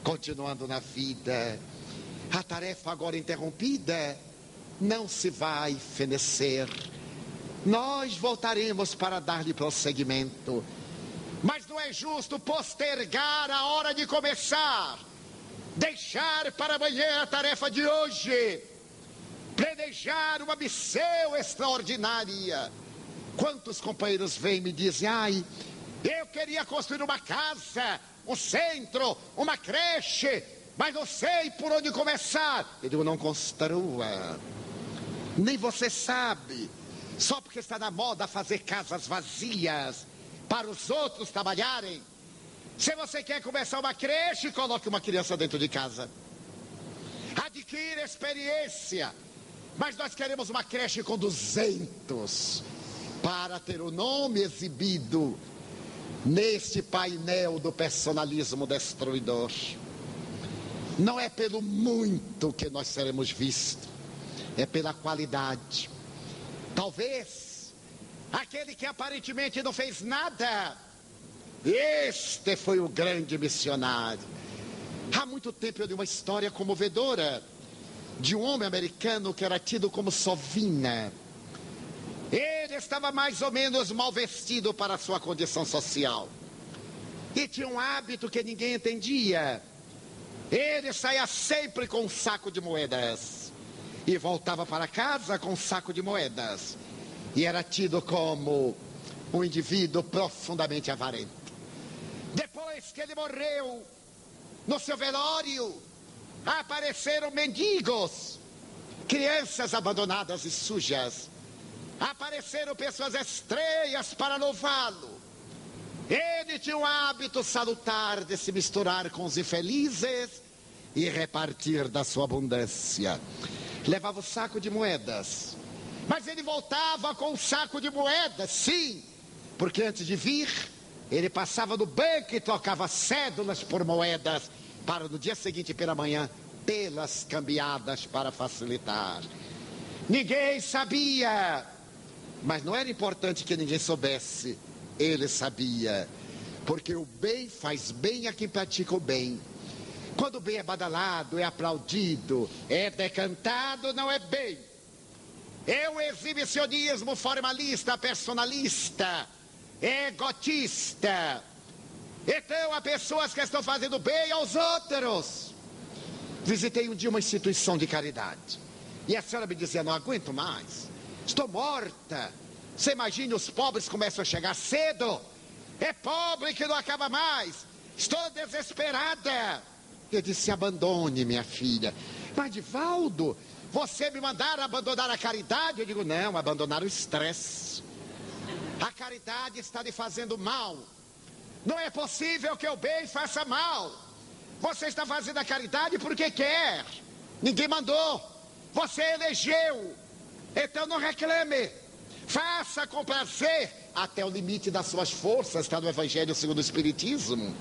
continuando na vida. A tarefa agora interrompida não se vai fenecer. Nós voltaremos para dar-lhe prosseguimento. Mas não é justo postergar a hora de começar, deixar para amanhã a tarefa de hoje, planejar uma missão extraordinária. Quantos companheiros vêm e me dizem: ai, eu queria construir uma casa, um centro, uma creche, mas não sei por onde começar. Eu digo: não construa, nem você sabe. Só porque está na moda fazer casas vazias para os outros trabalharem. Se você quer começar uma creche, coloque uma criança dentro de casa, adquira experiência. Mas nós queremos uma creche com 200 para ter o nome exibido neste painel do personalismo destruidor. Não é pelo muito que nós seremos vistos, é pela qualidade. Talvez aquele que aparentemente não fez nada, este foi o grande missionário. Há muito tempo eu li uma história comovedora de um homem americano que era tido como sovina. Ele estava mais ou menos mal vestido para a sua condição social e tinha um hábito que ninguém entendia. Ele saía sempre com um saco de moedas e voltava para casa com um saco de moedas, e era tido como um indivíduo profundamente avarento. Depois que ele morreu, no seu velório apareceram mendigos, crianças abandonadas e sujas. Apareceram pessoas estranhas para louvá-lo. Ele tinha um hábito salutar de se misturar com os infelizes e repartir da sua abundância. Levava o saco de moedas, mas ele voltava com o saco de moedas, sim, porque antes de vir, ele passava no banco e trocava cédulas por moedas, para no dia seguinte, pela manhã, tê-las cambiadas para facilitar. Ninguém sabia, mas não era importante que ninguém soubesse. Ele sabia, porque o bem faz bem a quem pratica o bem. Quando o bem é badalado, é aplaudido, é decantado, não é bem. É o exibicionismo formalista, personalista, egotista. Então há pessoas que estão fazendo bem aos outros. Visitei um dia uma instituição de caridade e a senhora me dizia: não aguento mais, estou morta. Você imagine, os pobres começam a chegar cedo. É pobre que não acaba mais. Estou desesperada. Eu disse: abandone, minha filha. Mas, Divaldo, você me mandaram abandonar a caridade? Eu digo: não, abandonar o estresse. A caridade está lhe fazendo mal. Não é possível que o bem faça mal. Você está fazendo a caridade porque quer. Ninguém mandou. Você elegeu. Então não reclame. Faça com prazer até o limite das suas forças. Está no Evangelho segundo o Espiritismo.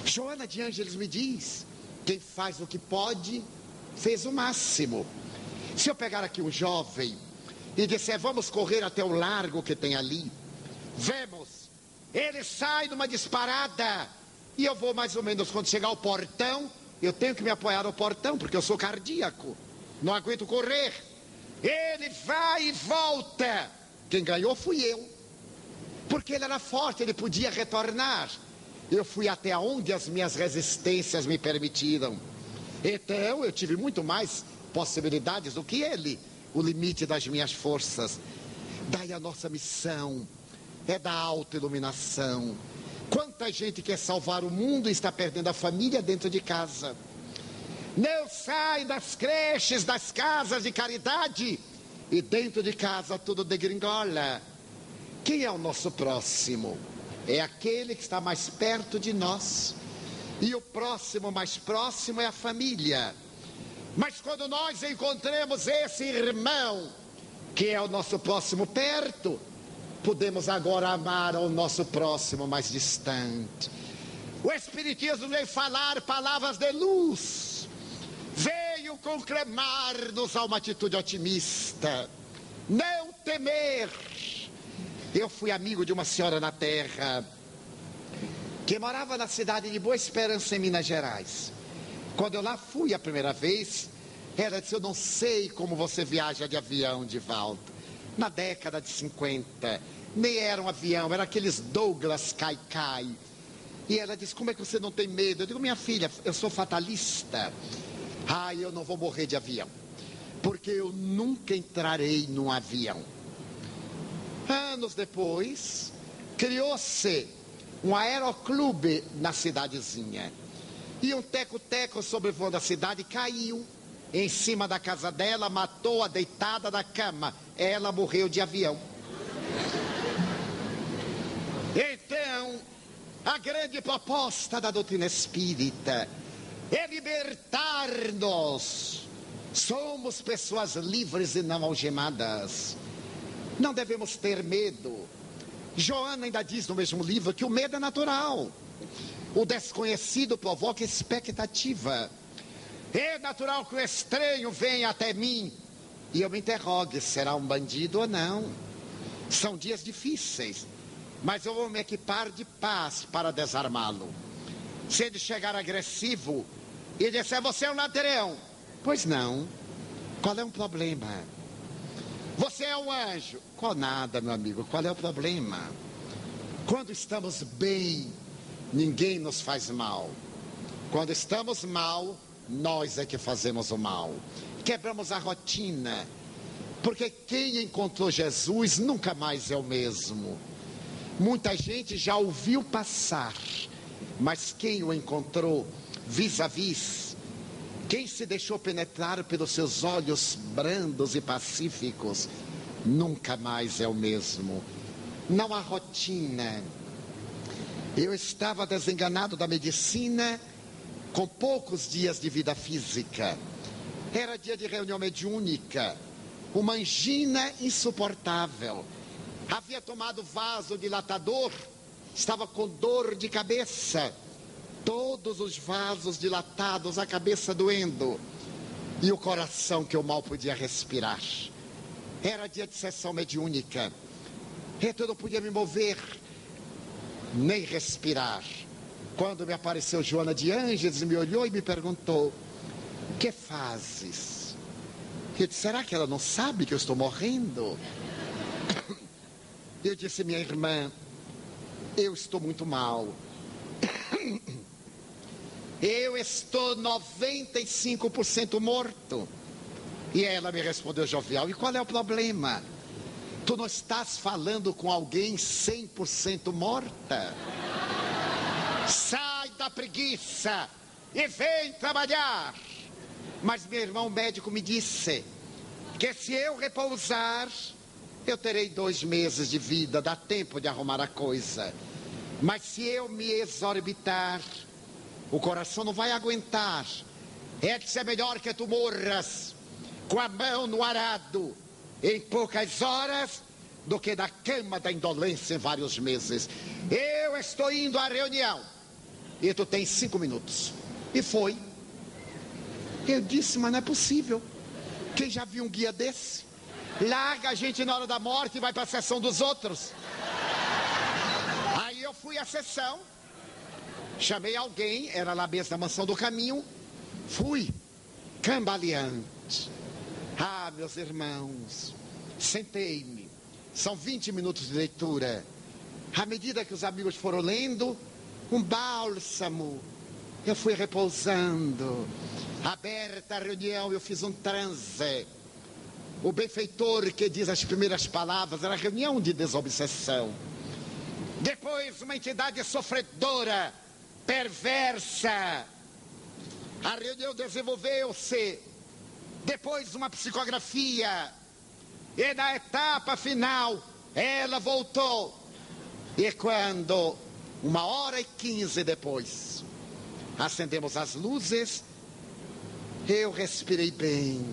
Joana de Ângeles me diz: quem faz o que pode, fez o máximo. Se eu pegar aqui um jovem e disser: vamos correr até o largo que tem ali, vemos, ele sai numa disparada, e eu vou mais ou menos, quando chegar ao portão, eu tenho que me apoiar no portão, porque eu sou cardíaco, não aguento correr. Ele vai e volta. Quem ganhou fui eu, porque ele era forte, ele podia retornar. Eu fui até onde as minhas resistências me permitiram. Então eu tive muito mais possibilidades do que ele. o limite das minhas forças. Daí a nossa missão é da autoiluminação. Quanta gente quer salvar o mundo e está perdendo a família dentro de casa. Não sai das creches, das casas de caridade, e dentro de casa tudo degringola. Quem é o nosso próximo? É aquele que está mais perto de nós. E o próximo mais próximo é a família. Mas quando nós encontramos esse irmão, que é o nosso próximo perto, podemos agora amar ao nosso próximo mais distante. O Espiritismo veio falar palavras de luz, veio conclamar-nos a uma atitude otimista, não temer. Eu fui amigo de uma senhora na terra, que morava na cidade de Boa Esperança, em Minas Gerais. Quando eu lá fui a primeira vez, ela disse: eu não sei como você viaja de avião de volta. Na década de 50, nem era um avião, era aqueles Douglas Caicai. E ela disse: como é que você não tem medo? Eu digo: minha filha, eu sou fatalista. Eu não vou morrer de avião, porque eu nunca entrarei num avião. Anos depois, criou-se um aeroclube na cidadezinha. E um teco-teco sobrevoando a cidade caiu em cima da casa dela, matou-a deitada na cama. Ela morreu de avião. Então, a grande proposta da doutrina espírita é libertar-nos. Somos pessoas livres e não algemadas. Não devemos ter medo. Joana ainda diz no mesmo livro que o medo é natural. O desconhecido provoca expectativa. É natural que o estranho venha até mim e eu me interrogue: será um bandido ou não? São dias difíceis, mas eu vou me equipar de paz para desarmá-lo. Se ele chegar agressivo e disser: você é um ladrão, pois não. Qual é o problema? Você é um anjo. Qual nada, meu amigo, qual é o problema? Quando estamos bem, ninguém nos faz mal. Quando estamos mal, nós é que fazemos o mal. Quebramos a rotina, porque quem encontrou Jesus nunca mais é o mesmo. Muita gente já ouviu passar, mas quem o encontrou vis a vis, quem se deixou penetrar pelos seus olhos brandos e pacíficos, nunca mais é o mesmo. Não há rotina. Eu estava desenganado da medicina, com poucos dias de vida física. Era dia de reunião mediúnica, uma angina insuportável. Havia tomado vasodilatador, estava com dor de cabeça. Todos os vasos dilatados, a cabeça doendo e o coração que eu mal podia respirar. Era dia de sessão mediúnica. Eu não podia me mover, nem respirar. Quando me apareceu Joana de Ângeles, me olhou e me perguntou: que fazes? Eu disse: será que ela não sabe que eu estou morrendo? Eu disse: minha irmã, eu estou muito mal. Eu estou 95% morto. E ela me respondeu jovial: e qual é o problema? Tu não estás falando com alguém 100% morta? Sai da preguiça e vem trabalhar. Mas meu irmão médico me disse que se eu repousar, eu terei 2 meses de vida, dá tempo de arrumar a coisa. Mas se eu me exorbitar, o coração não vai aguentar. É que é melhor que tu morras com a mão no arado em poucas horas do que na cama da indolência em vários meses. Eu estou indo à reunião e tu tens 5 minutos. E foi. Eu disse: mas não é possível. Quem já viu um guia desse? Larga a gente na hora da morte e vai para a sessão dos outros. Aí eu fui à sessão, chamei alguém, era lá mesmo na Mansão do Caminho, fui cambaleante. Meus irmãos, sentei-me. São 20 minutos de leitura. À medida que os amigos foram lendo, um bálsamo, eu fui repousando. Aberta a reunião, eu fiz um transe. O benfeitor que diz as primeiras palavras era reunião de desobsessão. Depois, uma entidade sofredora, perversa. A reunião desenvolveu-se. Depois, uma psicografia. E na etapa final, ela voltou. E quando, 1h15 depois, acendemos as luzes, eu respirei bem.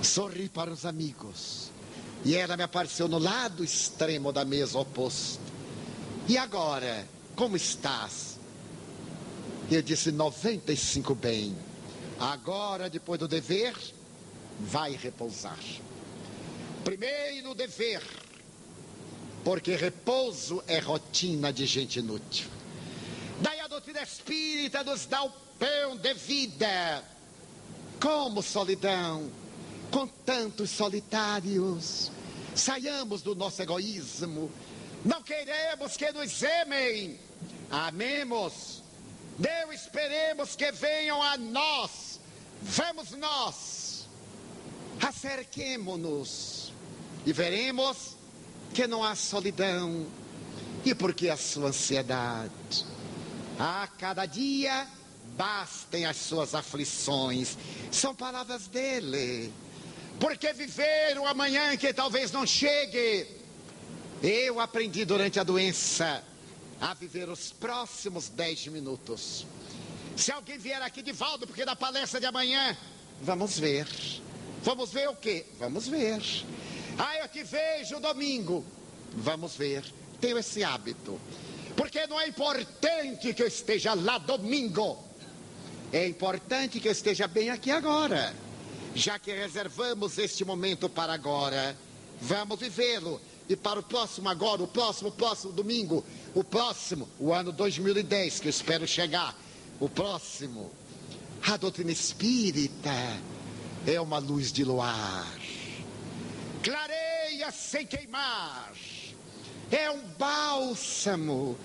Sorri para os amigos. E ela me apareceu no lado extremo da mesa oposta. E agora, como estás? Eu disse, 95 bem. Agora, depois do dever, vai repousar. Primeiro dever, porque repouso é rotina de gente inútil. Daí a doutrina espírita nos dá o pão de vida. Como solidão, com tantos solitários. Saiamos do nosso egoísmo. Não queremos que nos amem. Amemos. Não esperemos que venham a nós. Vamos nós. Acerquemo-nos. E veremos que não há solidão. E por que a sua ansiedade? A cada dia bastem as suas aflições. São palavras dele. Porque viver o amanhã que talvez não chegue. Eu aprendi durante a doença a viver os próximos 10 minutos. Se alguém vier aqui de Valdo, porque da palestra de amanhã, vamos ver. Vamos ver o quê? Vamos ver. Eu te vejo domingo. Vamos ver. Tenho esse hábito. Porque não é importante que eu esteja lá domingo. É importante que eu esteja bem aqui agora. Já que reservamos este momento para agora, vamos vivê-lo. E para o próximo agora, o próximo domingo, o ano 2010, que eu espero chegar, o próximo. A doutrina espírita é uma luz de luar. Clareia sem queimar. É um bálsamo.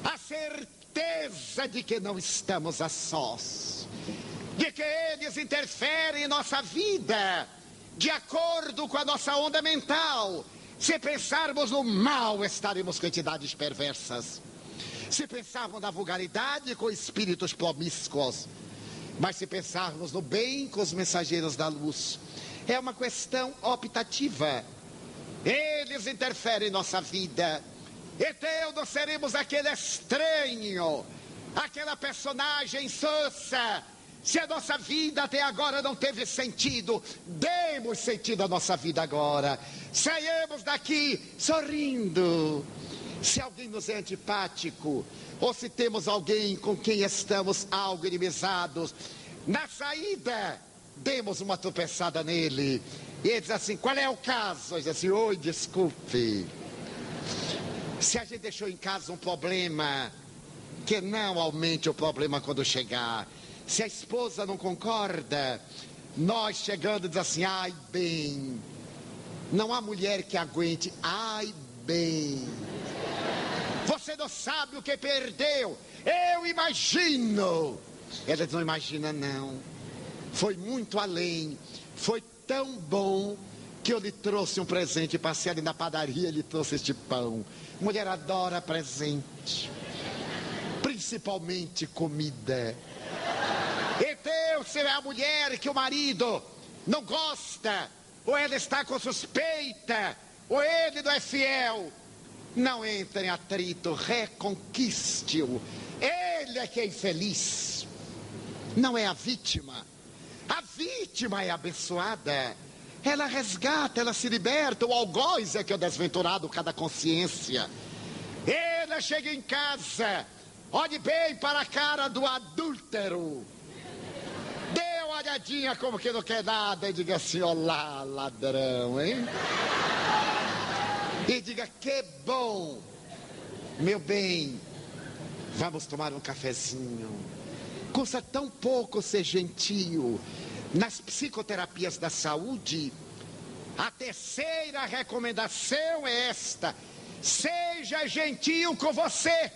A certeza de que não estamos a sós. De que eles interferem em nossa vida, de acordo com a nossa onda mental. Se pensarmos no mal, estaremos com entidades perversas. Se pensarmos na vulgaridade, com espíritos promíscuos. Mas se pensarmos no bem, com os mensageiros da luz. É uma questão optativa. Eles interferem em nossa vida. Então nós seremos aquele estranho, aquela personagem sonsa. Se a nossa vida até agora não teve sentido, demos sentido à nossa vida agora. Saiamos daqui sorrindo. Se alguém nos é antipático, ou se temos alguém com quem estamos algo inimizados, na saída, demos uma tropeçada nele. E ele diz assim, qual é o caso? Ele diz assim, oi, desculpe. Se a gente deixou em casa um problema, que não aumente o problema quando chegar. Se a esposa não concorda, nós chegando diz assim, ai bem. Não há mulher que aguente, ai bem. Você não sabe o que perdeu. Eu imagino. Ela não imagina não. Foi muito além. Foi tão bom que eu lhe trouxe um presente. Passei ali na padaria, ele trouxe este pão. Mulher adora presente. Principalmente comida. Então, se é a mulher que o marido não gosta, ou ela está com suspeita, ou ele não é fiel, não entre em atrito, reconquiste-o. Ele é que é infeliz, não é a vítima. A vítima é abençoada. Ela resgata, ela se liberta. O algoz é que é o desventurado, cada consciência. Ela chega em casa, olhe bem para a cara do adúltero. Dê uma olhadinha como que não quer nada e diga assim, olá, ladrão, hein? E diga, que bom, meu bem, vamos tomar um cafezinho. Custa tão pouco ser gentil. Nas psicoterapias da saúde, a terceira recomendação é esta: seja gentil com você.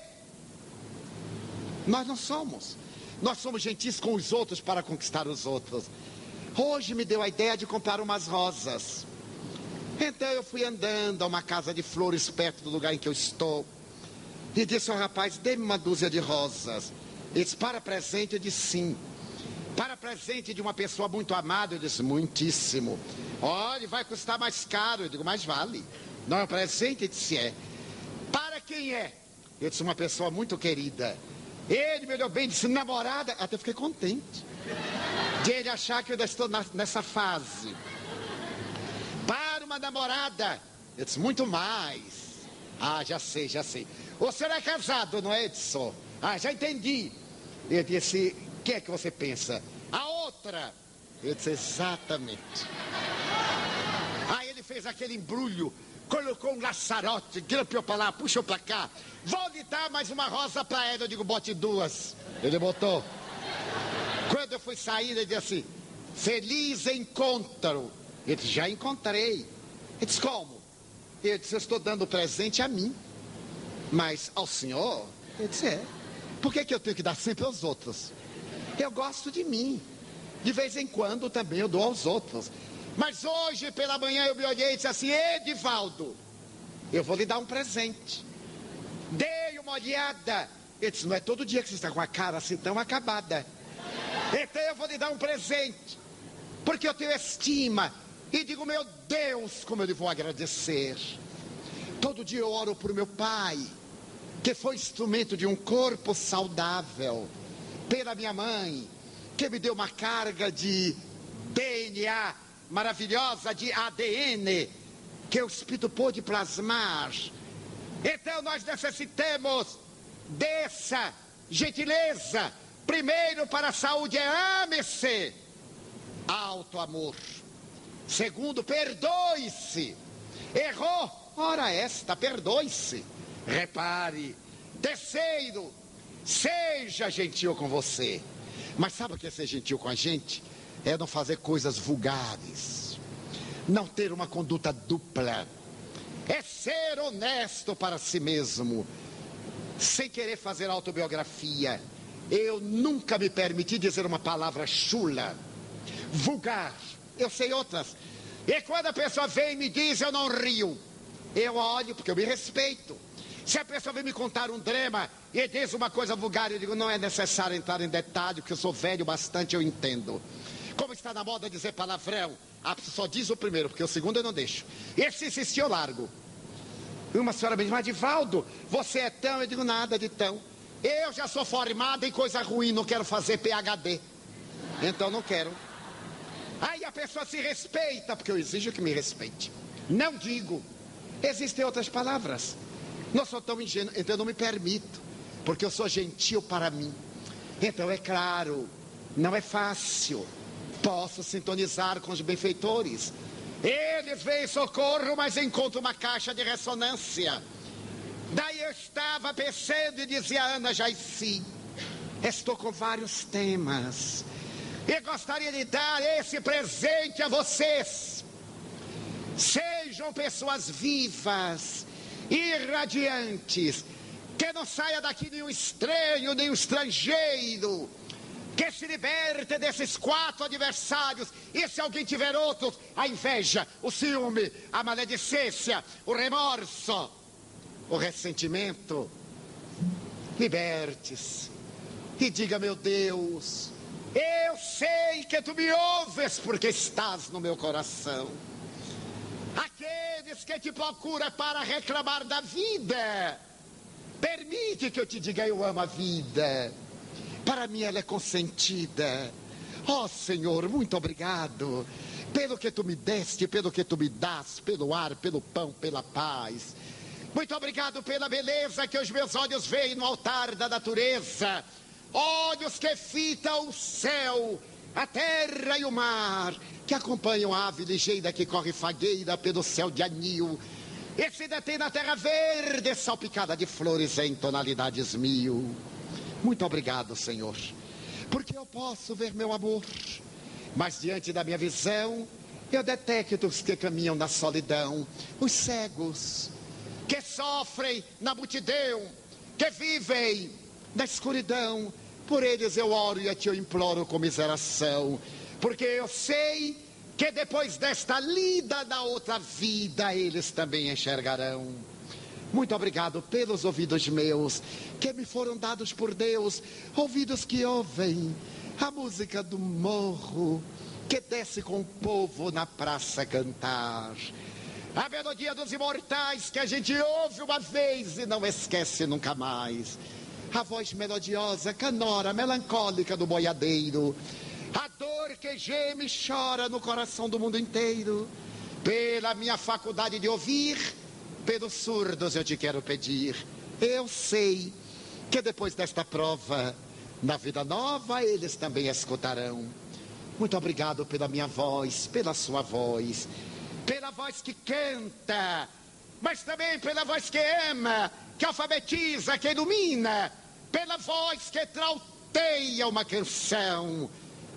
Nós não somos. Nós somos gentis com os outros para conquistar os outros. hoje me deu a ideia de comprar umas rosas. Então eu fui andando a uma casa de flores perto do lugar em que eu estou. E disse ao rapaz, dê-me uma dúzia de rosas. Ele disse, para presente? Eu disse, sim. Para presente de uma pessoa muito amada? Eu disse, muitíssimo. Olha, vai custar mais caro. Eu digo, mas vale. Não é um presente? Ele disse, é. Para quem é? Eu disse, uma pessoa muito querida. Ele me olhou bem e disse, namorada. Até fiquei contente de ele achar que eu ainda estou nessa fase. Para uma namorada. Eu disse, muito mais. Ah, já sei, já sei. O senhor é casado, não é, Edson? Ah, já entendi. Eu disse, o que é que você pensa? A outra. Eu disse, exatamente. Aí ele fez aquele embrulho, colocou um laçarote, grampeou para lá, puxou para cá. Vou lhe dar mais uma rosa para ela. Eu digo, bote duas. Ele botou. Quando eu fui sair, ele disse assim, feliz encontro. Eu disse, já encontrei. Ele disse, como? Eu disse, eu estou dando presente a mim. Mas ao senhor? Eu disse, é. Por que eu tenho que dar sempre aos outros? Eu gosto de mim. De vez em quando também eu dou aos outros. Mas hoje pela manhã eu me olhei e disse assim, Edivaldo, eu vou lhe dar um presente. Dei uma olhada. Ele disse, não é todo dia que você está com a cara assim tão acabada. Então eu vou lhe dar um presente. Porque eu tenho estima. E digo, meu Deus, como eu lhe vou agradecer. Todo dia eu oro por meu pai, que foi instrumento de um corpo saudável. Pela minha mãe, que me deu uma carga de DNA maravilhosa, de ADN, que o Espírito pôde plasmar. Então nós necessitamos dessa gentileza. Primeiro, para a saúde é ame-se. Alto amor. Segundo, perdoe-se. Errou, ora esta, perdoe-se. Repare. Terceiro, seja gentil com você. Mas sabe o que é ser gentil com a gente? É não fazer coisas vulgares. Não ter uma conduta dupla. É ser honesto para si mesmo. Sem querer fazer autobiografia. Eu nunca me permiti dizer uma palavra chula, vulgar. Eu sei outras. E quando a pessoa vem e me diz, eu não rio. Eu olho porque eu me respeito. Se a pessoa vem me contar um drama e diz uma coisa vulgar, eu digo, não é necessário entrar em detalhe, porque eu sou velho bastante, eu entendo. Como está na moda dizer palavrão, a pessoa só diz o primeiro, porque o segundo eu não deixo. E se insistir, eu largo. Uma senhora me diz, mas Edivaldo, você é tão... Eu digo, nada de tão. Eu já sou formada em coisa ruim, não quero fazer PhD. Então não quero. Aí a pessoa se respeita, porque eu exijo que me respeite. Não digo. Existem outras palavras. Não sou tão ingênuo, então eu não me permito. Porque eu sou gentil para mim. Então é claro, não é fácil. Posso sintonizar com os benfeitores. Eles veem socorro, mas encontram uma caixa de ressonância. Daí eu estava pensando e dizia a Ana Jaici, estou com vários temas e gostaria de dar esse presente a vocês. Sejam pessoas vivas, irradiantes, que não saia daqui nenhum estranho, nenhum estrangeiro, que se liberte desses 4 adversários. E se alguém tiver outros, a inveja, o ciúme, a maledicência, o remorso, o ressentimento, liberte-se e diga, meu Deus, eu sei que tu me ouves porque estás no meu coração. Aqueles que te procuram para reclamar da vida, permite que eu te diga, eu amo a vida, para mim ela é consentida. Ó Senhor, muito obrigado pelo que tu me deste, pelo que tu me dás, pelo ar, pelo pão, pela paz. Muito obrigado pela beleza que os meus olhos veem no altar da natureza. Olhos que fitam o céu, a terra e o mar, que acompanham a ave ligeira que corre fagueira pelo céu de anil e se detém na terra verde, salpicada de flores em tonalidades 1000. Muito obrigado, Senhor, porque eu posso ver meu amor, mas diante da minha visão, eu detecto os que caminham na solidão, os cegos, que sofrem na multidão, que vivem na escuridão. Por eles eu oro e a ti eu imploro comiseração. porque eu sei que depois desta lida na outra vida, eles também enxergarão. Muito obrigado pelos ouvidos meus, que me foram dados por Deus, ouvidos que ouvem a música do morro, que desce com o povo na praça cantar. A melodia dos imortais que a gente ouve uma vez e não esquece nunca mais. A voz melodiosa, canora, melancólica do boiadeiro. A dor que geme e chora no coração do mundo inteiro. Pela minha faculdade de ouvir, pelos surdos eu te quero pedir. Eu sei que depois desta prova, na vida nova eles também escutarão. Muito obrigado pela minha voz, pela sua voz, pela voz que canta, mas também pela voz que ama, que alfabetiza, que ilumina, pela voz que trauteia uma canção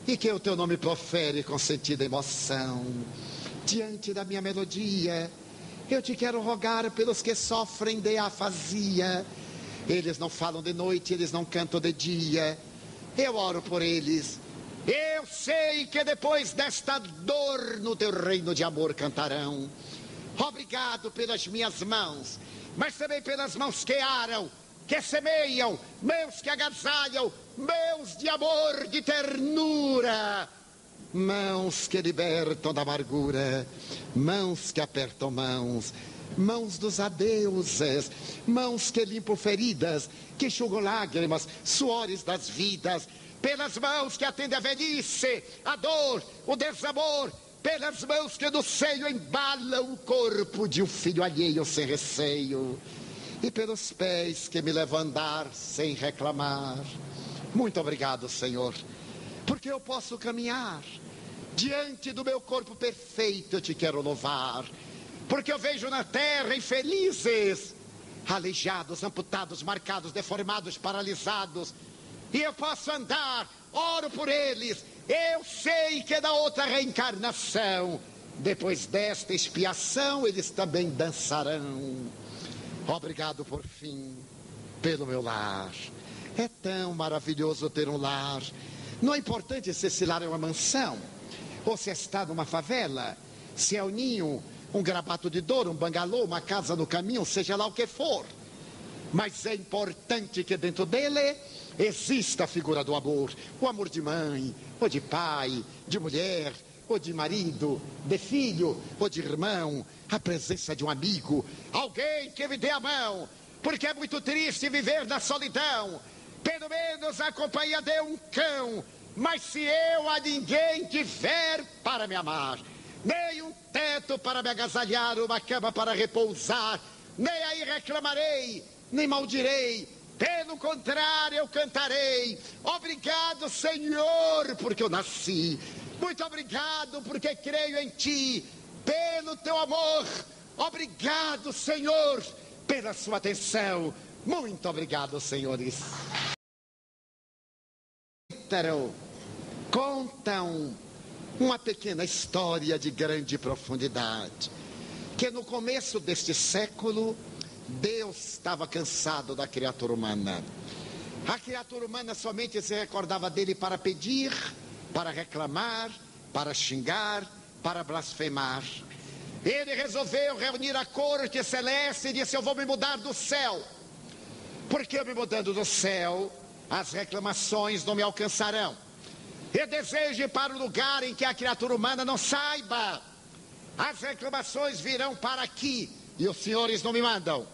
e que o teu nome profere com sentida emoção. Diante da minha melodia, eu te quero rogar pelos que sofrem de afasia. Eles não falam de noite, eles não cantam de dia. Eu oro por eles. Eu sei que depois desta dor no teu reino de amor cantarão. Obrigado pelas minhas mãos, mas também pelas mãos que aram, que semeiam, mãos que agasalham, mãos de amor, de ternura, mãos que libertam da amargura, mãos que apertam mãos, mãos dos adeuses, mãos que limpam feridas, que enxugam lágrimas, suores das vidas, pelas mãos que atendem a velhice, a dor, o desamor, pelas mãos que no seio embalam o corpo de um filho alheio sem receio, e pelos pés que me levam a andar sem reclamar. Muito obrigado, Senhor, porque eu posso caminhar diante do meu corpo perfeito. Eu te quero louvar, porque eu vejo na terra infelizes, aleijados, amputados, marcados, deformados, paralisados, e eu posso andar, oro por eles. Eu sei que na outra reencarnação, depois desta expiação, eles também dançarão. Obrigado por fim, pelo meu lar. É tão maravilhoso ter um lar. Não é importante se esse lar é uma mansão, ou se está numa favela, se é um ninho, um grabato de dor, um bangalô, uma casa no caminho, seja lá o que for. Mas é importante que dentro dele exista a figura do amor. O amor de mãe, ou de pai, de mulher, ou de marido, de filho, ou de irmão. A presença de um amigo, alguém que me dê a mão, porque é muito triste viver na solidão. Pelo menos a companhia de um cão. Mas se eu a ninguém tiver para me amar, nem um teto para me agasalhar, uma cama para repousar, nem aí reclamarei, nem maldirei. Pelo contrário, eu cantarei. Obrigado, Senhor, porque eu nasci. Muito obrigado, porque creio em Ti, pelo Teu amor. Obrigado, Senhor, pela sua atenção. Muito obrigado, senhores. Contam uma pequena história de grande profundidade, que no começo deste século, Deus estava cansado da criatura humana. A criatura humana somente se recordava dele para pedir, para reclamar, para xingar, para blasfemar. Ele resolveu reunir a corte celeste e disse: eu vou me mudar do céu, porque eu me mudando do céu, as reclamações não me alcançarão. Eu desejo ir para o lugar em que a criatura humana não saiba. As reclamações virão para aqui e os senhores não me mandam.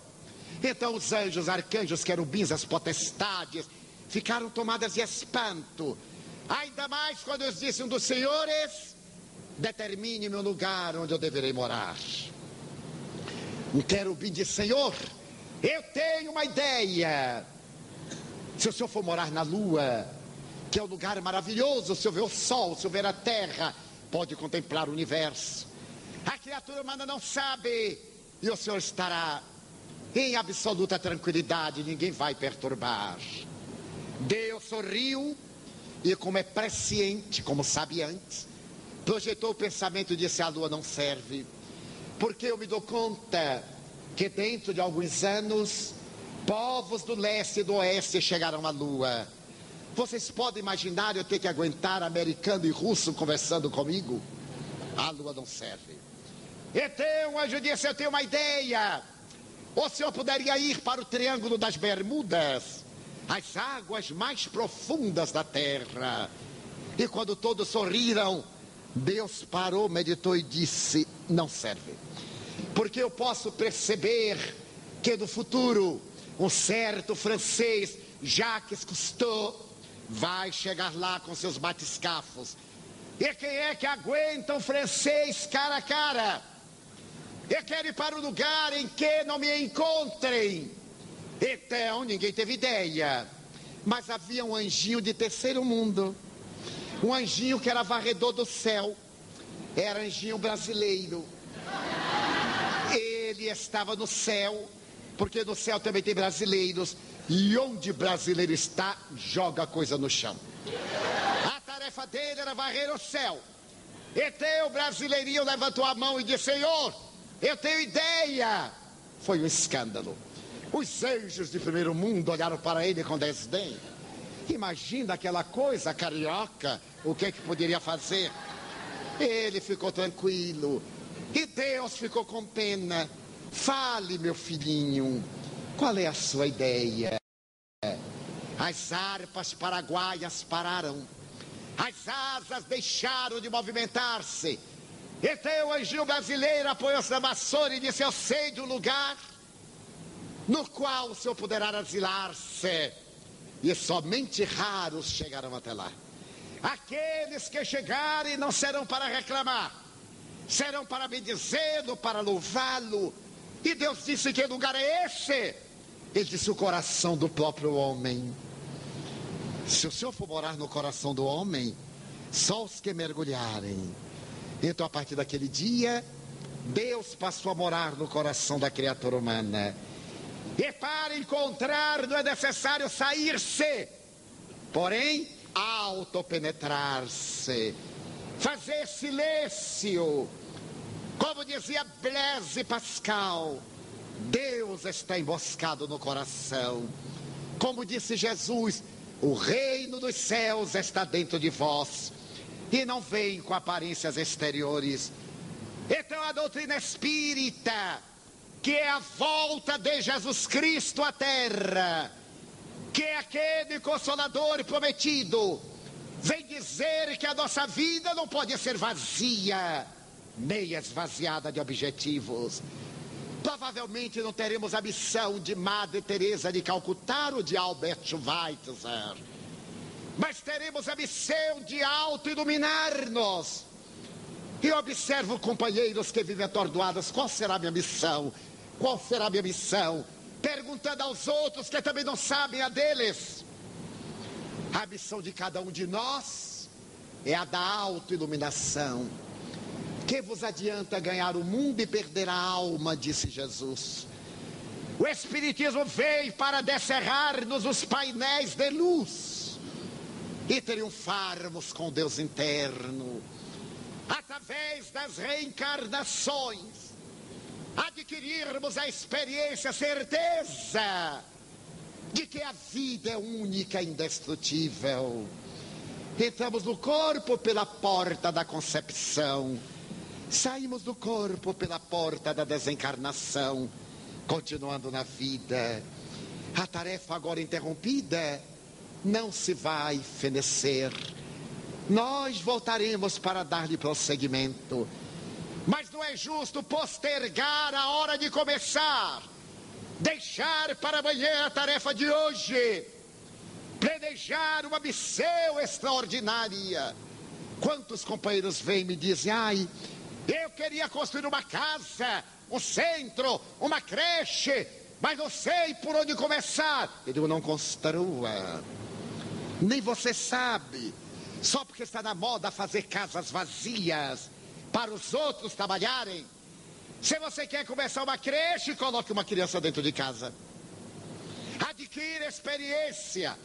Então os anjos, arcanjos, querubins, as potestades ficaram tomadas de espanto. Ainda mais quando eles disseram dos senhores: determine-me um lugar onde eu deverei morar. Um querubim disse: Senhor, eu tenho uma ideia. Se o senhor for morar na lua, que é um lugar maravilhoso, se eu ver o sol, se eu ver a terra, pode contemplar o universo. A criatura humana não sabe, e o senhor estará em absoluta tranquilidade, ninguém vai perturbar. Deus sorriu e, como é presciente, como sabe antes, projetou o pensamento e disse: a lua não serve, porque eu me dou conta que dentro de alguns anos povos do leste e do oeste chegarão à lua. Vocês podem imaginar eu ter que aguentar americano e russo conversando comigo? A lua não serve. Então o anjo disse: eu tenho uma ideia. O senhor poderia ir para o Triângulo das Bermudas, as águas mais profundas da terra. E quando todos sorriram, Deus parou, meditou e disse: não serve. Porque eu posso perceber que no futuro um certo francês, Jacques Cousteau, vai chegar lá com seus batiscafos. E quem é que aguenta um francês cara a cara? Eu quero ir para um lugar em que não me encontrem. Então ninguém teve ideia. Mas havia um anjinho de terceiro mundo. Um anjinho que era varredor do céu. Era anjinho brasileiro. Ele estava no céu, porque no céu também tem brasileiros. E onde brasileiro está, joga coisa no chão. A tarefa dele era varrer o céu. Então o brasileirinho levantou a mão e disse: Senhor, eu tenho ideia. Foi um escândalo. Os anjos de primeiro mundo olharam para ele com desdém. Imagina aquela coisa, carioca, o que poderia fazer? Ele ficou tranquilo. E Deus ficou com pena. Fale, meu filhinho, qual é a sua ideia? As harpas paraguaias pararam. As asas deixaram de movimentar-se. Então o anjinho brasileiro apoiou-se na vassoura e disse: eu sei de um lugar no qual o senhor poderá asilar-se. E somente raros chegarão até lá. Aqueles que chegarem não serão para reclamar, serão para bendizê-lo, para louvá-lo. E Deus disse: que lugar é esse? Ele disse: o coração do próprio homem. Se o senhor for morar no coração do homem, só os que mergulharem. Então a partir daquele dia, Deus passou a morar no coração da criatura humana. E para encontrar não é necessário sair-se, porém autopenetrar-se, fazer silêncio. Como dizia Blaise Pascal, Deus está emboscado no coração. Como disse Jesus, o reino dos céus está dentro de vós e não vem com aparências exteriores. Então a doutrina espírita, que é a volta de Jesus Cristo à terra, que é aquele consolador prometido, vem dizer que a nossa vida não pode ser vazia, nem esvaziada de objetivos. Provavelmente não teremos a missão de Madre Teresa de Calcutá ou de Albert Schweitzer, mas teremos a missão de auto-iluminar-nos. E observo companheiros que vivem atordoados: qual será a minha missão? Qual será a minha missão? Perguntando aos outros que também não sabem a deles. A missão de cada um de nós é a da auto-iluminação. Que vos adianta ganhar o mundo e perder a alma, disse Jesus. O Espiritismo veio para descerrar-nos os painéis de luz e triunfarmos com Deus interno, através das reencarnações, adquirirmos a experiência, a certeza de que a vida é única e indestrutível. Entramos no corpo pela porta da concepção, saímos do corpo pela porta da desencarnação, continuando na vida. A tarefa agora interrompida não se vai fenecer. Nós voltaremos para dar-lhe prosseguimento. Mas não é justo postergar a hora de começar, deixar para amanhã a tarefa de hoje, planejar uma missão extraordinária. Quantos companheiros vêm e me dizem: ai, eu queria construir uma casa, um centro, uma creche, mas não sei por onde começar. Eu digo: não construa, nem você sabe. Só porque está na moda fazer casas vazias para os outros trabalharem. Se você quer começar uma creche, coloque uma criança dentro de casa, adquira experiência.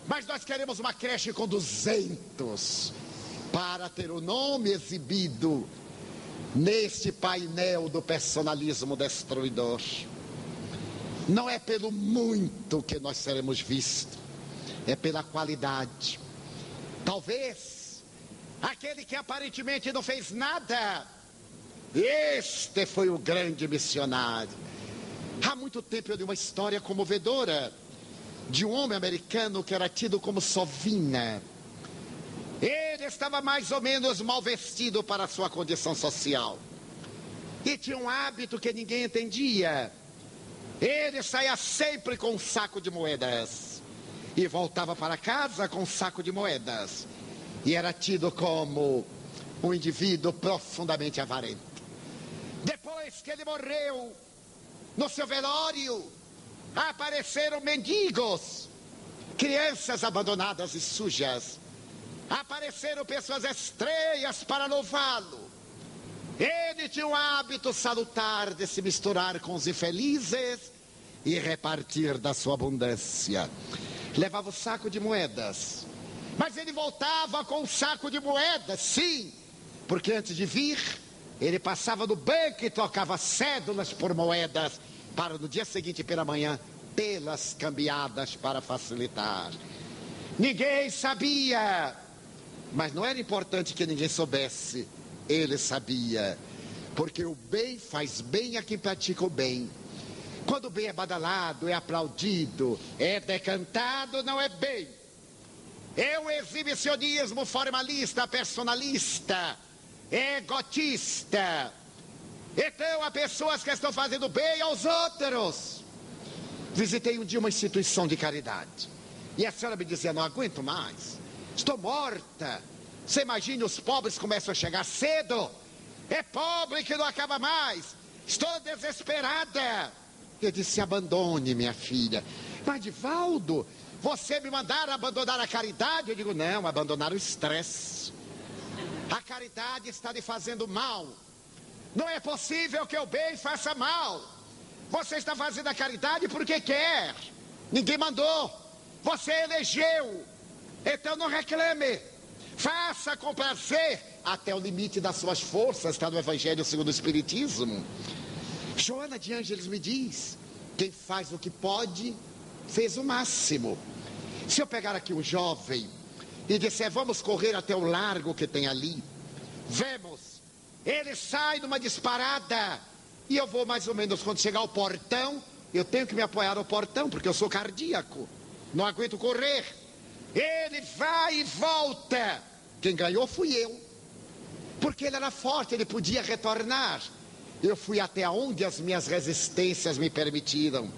Mas nós queremos uma creche com 200 para ter o nome exibido neste painel do personalismo destruidor. Não é pelo muito que nós seremos vistos, é pela qualidade. Talvez aquele que aparentemente não fez nada, este foi o grande missionário. Há muito tempo eu li uma história comovedora de um homem americano que era tido como sovina. Ele estava mais ou menos mal vestido para a sua condição social. E tinha um hábito que ninguém entendia. Ele saía sempre com um saco de moedas. E voltava para casa com um saco de moedas. E era tido como um indivíduo profundamente avarento. Depois que ele morreu, no seu velório, apareceram mendigos, crianças abandonadas e sujas. Apareceram pessoas estranhas para louvá-lo. Ele tinha um hábito salutar de se misturar com os infelizes e repartir da sua abundância. Levava o saco de moedas, mas ele voltava com o saco de moedas, sim, porque antes de vir, ele passava no banco e trocava cédulas por moedas, para no dia seguinte pela manhã tê-las cambiadas para facilitar. Ninguém sabia, mas não era importante que ninguém soubesse. Ele sabia, porque o bem faz bem a quem pratica o bem. Quando o bem é badalado, é aplaudido, é decantado, não é bem. É o exibicionismo formalista, personalista, egotista. Então há pessoas que estão fazendo bem aos outros. Visitei um dia uma instituição de caridade e a senhora me dizia: não aguento mais, estou morta. Você imagine, os pobres começam a chegar cedo. É pobre que não acaba mais. Estou desesperada. Eu disse: abandone, minha filha. Mas Divaldo, você me mandaram abandonar a caridade? Eu digo: não, abandonar o estresse. A caridade está lhe fazendo mal. Não é possível que o bem faça mal. Você está fazendo a caridade porque quer. Ninguém mandou. Você elegeu. Então não reclame. Faça com prazer até o limite das suas forças. Está no Evangelho segundo o Espiritismo. Joana de Ângeles me diz: quem faz o que pode, fez o máximo. Se eu pegar aqui um jovem e disser: vamos correr até o largo que tem ali, vemos. Ele sai numa disparada e eu vou mais ou menos, quando chegar ao portão, eu tenho que me apoiar no portão, porque eu sou cardíaco, não aguento correr. Ele vai e volta. Quem ganhou fui eu, porque ele era forte, ele podia retornar. Eu fui até onde as minhas resistências me permitiram.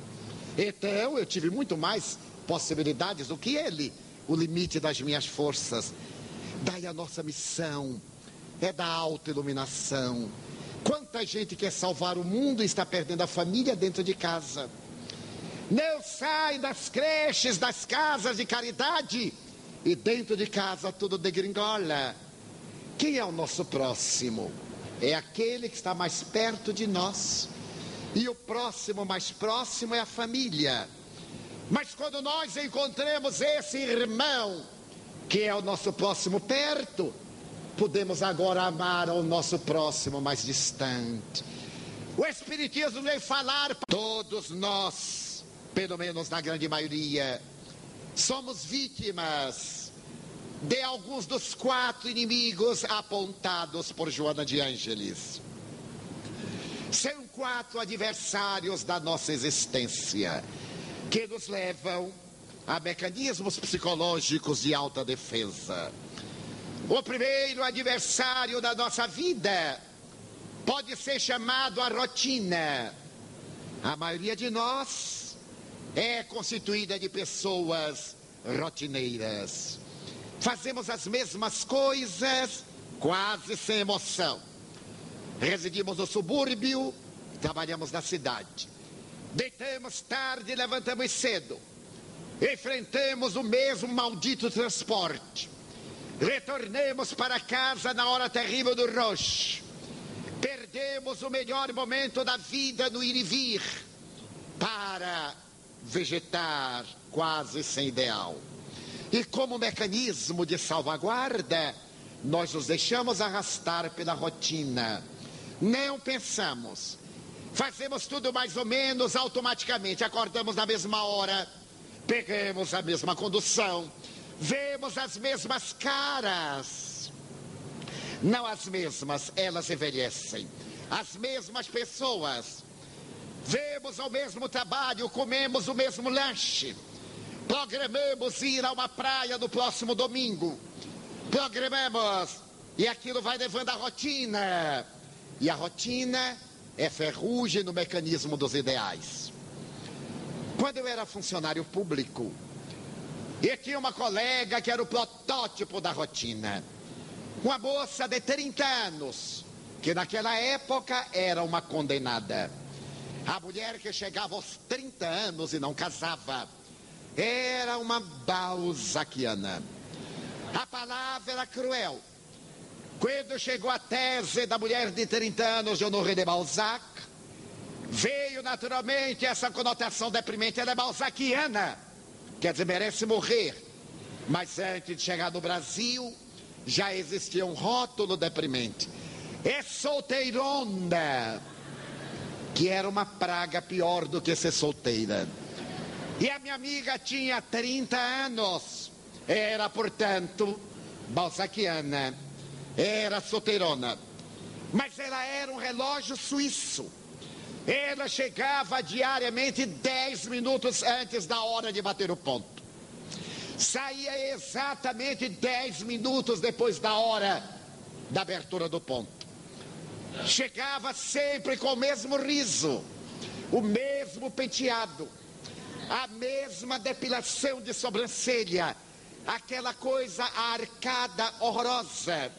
Então eu tive muito mais possibilidades do que ele, o limite das minhas forças. Daí a nossa missão é da autoiluminação. Quanta gente quer salvar o mundo e está perdendo a família dentro de casa. Não sai das creches, das casas de caridade, e dentro de casa tudo degringola. Quem é o nosso próximo? É aquele que está mais perto de nós. E o próximo mais próximo é a família. Mas quando nós encontramos esse irmão, que é o nosso próximo perto, podemos agora amar ao nosso próximo mais distante. O Espiritismo vem falar para todos nós, pelo menos na grande maioria, somos vítimas de alguns dos 4 inimigos apontados por Joana de Ângeles. São 4 adversários da nossa existência, que nos levam a mecanismos psicológicos de autodefesa. O primeiro adversário da nossa vida pode ser chamado a rotina. A maioria de nós é constituída de pessoas rotineiras. Fazemos as mesmas coisas, quase sem emoção. Residimos no subúrbio, trabalhamos na cidade. Deitamos tarde e levantamos cedo. Enfrentamos o mesmo maldito transporte. Retornemos para casa na hora terrível do rush. Perdemos o melhor momento da vida no ir e vir para vegetar quase sem ideal. E como mecanismo de salvaguarda, nós nos deixamos arrastar pela rotina. Não pensamos. Fazemos tudo mais ou menos automaticamente. Acordamos na mesma hora, Pegamos a mesma condução, vemos as mesmas caras. Não as mesmas, elas envelhecem. As mesmas pessoas. Vemos o mesmo trabalho, comemos o mesmo lanche. Programamos ir a uma praia no próximo domingo. Programamos, e aquilo vai levando a rotina. E a rotina é ferrugem no mecanismo dos ideais. Quando eu era funcionário público, eu tinha uma colega que era o protótipo da rotina. Uma moça de 30 anos, que naquela época era uma condenada. A mulher que chegava aos 30 anos e não casava era uma balzaquiana. A palavra era cruel. Quando chegou a tese da mulher de 30 anos de Honoré de Balzac, veio naturalmente essa conotação deprimente. Ela é balzaquiana, quer dizer, merece morrer. Mas antes de chegar no Brasil, já existia um rótulo deprimente. É solteirona, que era uma praga pior do que ser solteira. E a minha amiga tinha 30 anos, era, portanto, balzaquiana, era solteirona. Mas ela era um relógio suíço. Ela chegava diariamente 10 minutos antes da hora de bater o ponto. Saía exatamente 10 minutos depois da hora da abertura do ponto. Chegava sempre com o mesmo riso, o mesmo penteado, a mesma depilação de sobrancelha, aquela coisa arcada horrorosa.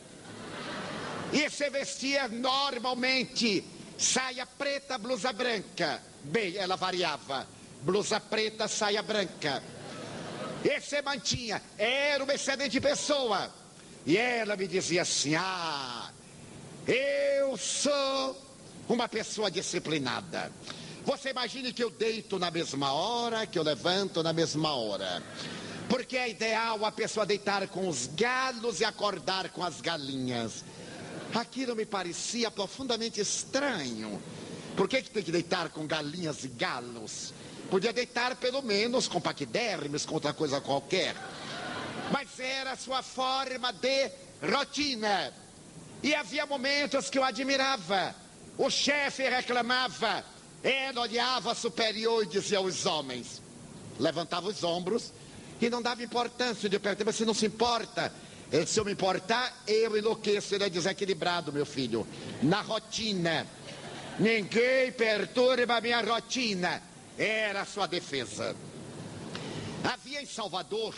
E se vestia normalmente, saia preta, blusa branca. Bem, ela variava, blusa preta, saia branca. E se mantinha, era uma excelente pessoa. E ela me dizia assim: eu sou uma pessoa disciplinada. Você imagine que eu deito na mesma hora, que eu levanto na mesma hora. Porque é ideal a pessoa deitar com os galos e acordar com as galinhas. Aquilo me parecia profundamente estranho. Por que tem que deitar com galinhas e galos? Podia deitar pelo menos com paquidermes, com outra coisa qualquer. Mas era a sua forma de rotina. E havia momentos que eu admirava. O chefe reclamava, ela olhava superior e dizia aos homens. Levantava os ombros e não dava importância. Eu perguntava: você não se importa? Ele, se eu me importar, eu enlouqueço. Ele é desequilibrado, meu filho. Na rotina. Ninguém perturba a minha rotina. Era a sua defesa. Havia em Salvador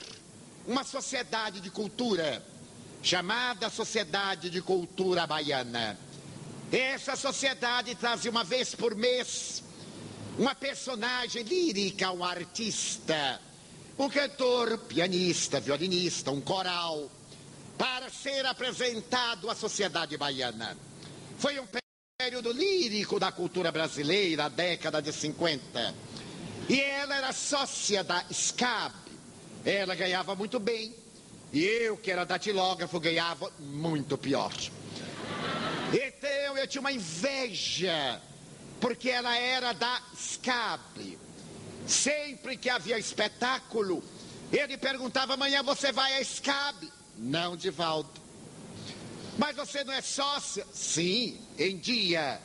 uma sociedade de cultura chamada Sociedade de Cultura Baiana. Essa sociedade trazia uma vez por mês uma personagem lírica, um artista, um cantor, pianista, violinista, um coral, para ser apresentado à sociedade baiana. Foi um período lírico da cultura brasileira, a década de 50. E ela era sócia da SCAB. Ela ganhava muito bem. E eu, que era datilógrafo, ganhava muito pior. Então eu tinha uma inveja, porque ela era da SCAB. Sempre que havia espetáculo, ele perguntava: amanhã você vai à SCAB? Não, Divaldo. Mas você não é sócia? Sim, em dia.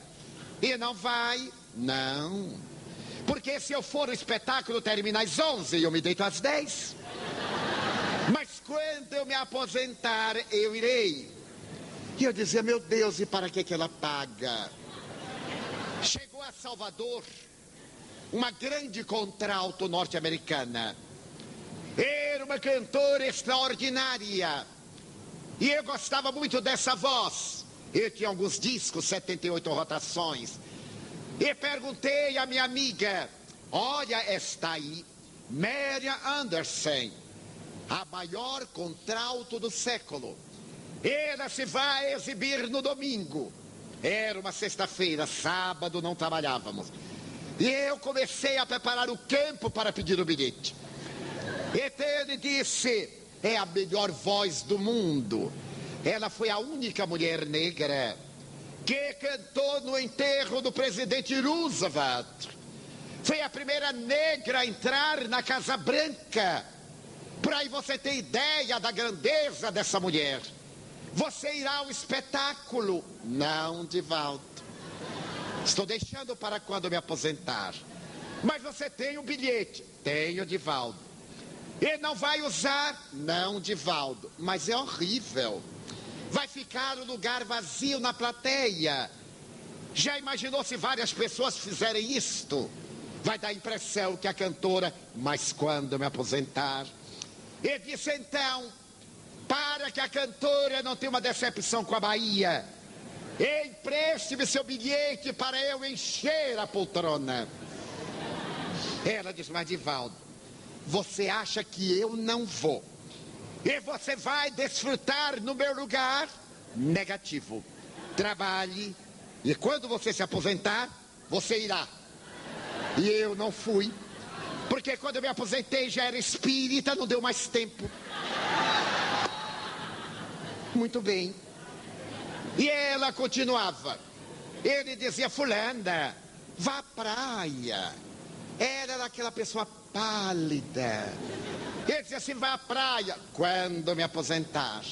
E não vai? Não. Porque se eu for, o espetáculo termina às 11 e eu me deito às 10. Mas quando eu me aposentar, eu irei. E eu dizia: meu Deus, e para que ela paga? Chegou a Salvador uma grande contralto norte-americana. Era uma cantora extraordinária. E eu gostava muito dessa voz. Eu tinha alguns discos, 78 rotações. E perguntei à minha amiga: olha, está aí Marian Anderson, a maior contralto do século. Ela se vai exibir no domingo. Era uma sexta-feira, sábado não trabalhávamos. E eu comecei a preparar o campo para pedir o bilhete. Então ele disse: é a melhor voz do mundo. Ela foi a única mulher negra que cantou no enterro do presidente Roosevelt. Foi a primeira negra a entrar na Casa Branca. Por aí você tem ideia da grandeza dessa mulher. Você irá ao espetáculo? Não, Divaldo. Estou deixando para quando me aposentar. Mas você tem um bilhete? Tenho, Divaldo. E não vai usar? Não, Divaldo. Mas é horrível. Vai ficar o lugar vazio na plateia. Já imaginou se várias pessoas fizerem isto? Vai dar a impressão que a cantora, mas quando eu me aposentar? E disse então, para que a cantora não tenha uma decepção com a Bahia, empreste-me seu bilhete para eu encher a poltrona. Ela disse, mas Divaldo, você acha que eu não vou? E você vai desfrutar no meu lugar? Negativo. Trabalhe, e quando você se aposentar, você irá. E eu não fui, porque quando eu me aposentei já era espírita, não deu mais tempo. Muito bem. E ela continuava. Ele dizia, fulana, vá à praia. Ela era aquela pessoa pálida. Ele dizia assim, vá à praia. Quando eu me aposentar.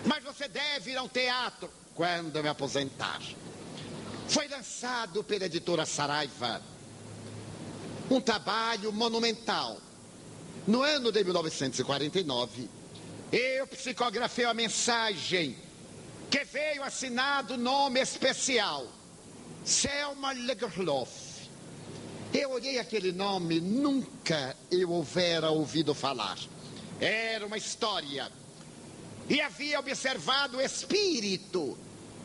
Mas você deve ir ao teatro. Quando eu me aposentar. Foi lançado pela editora Saraiva um trabalho monumental. No ano de 1949, eu psicografei a mensagem que veio assinado nome especial, Selma Lagerlöf. Eu olhei aquele nome, nunca eu houvera ouvido falar. Era uma história. E havia observado o espírito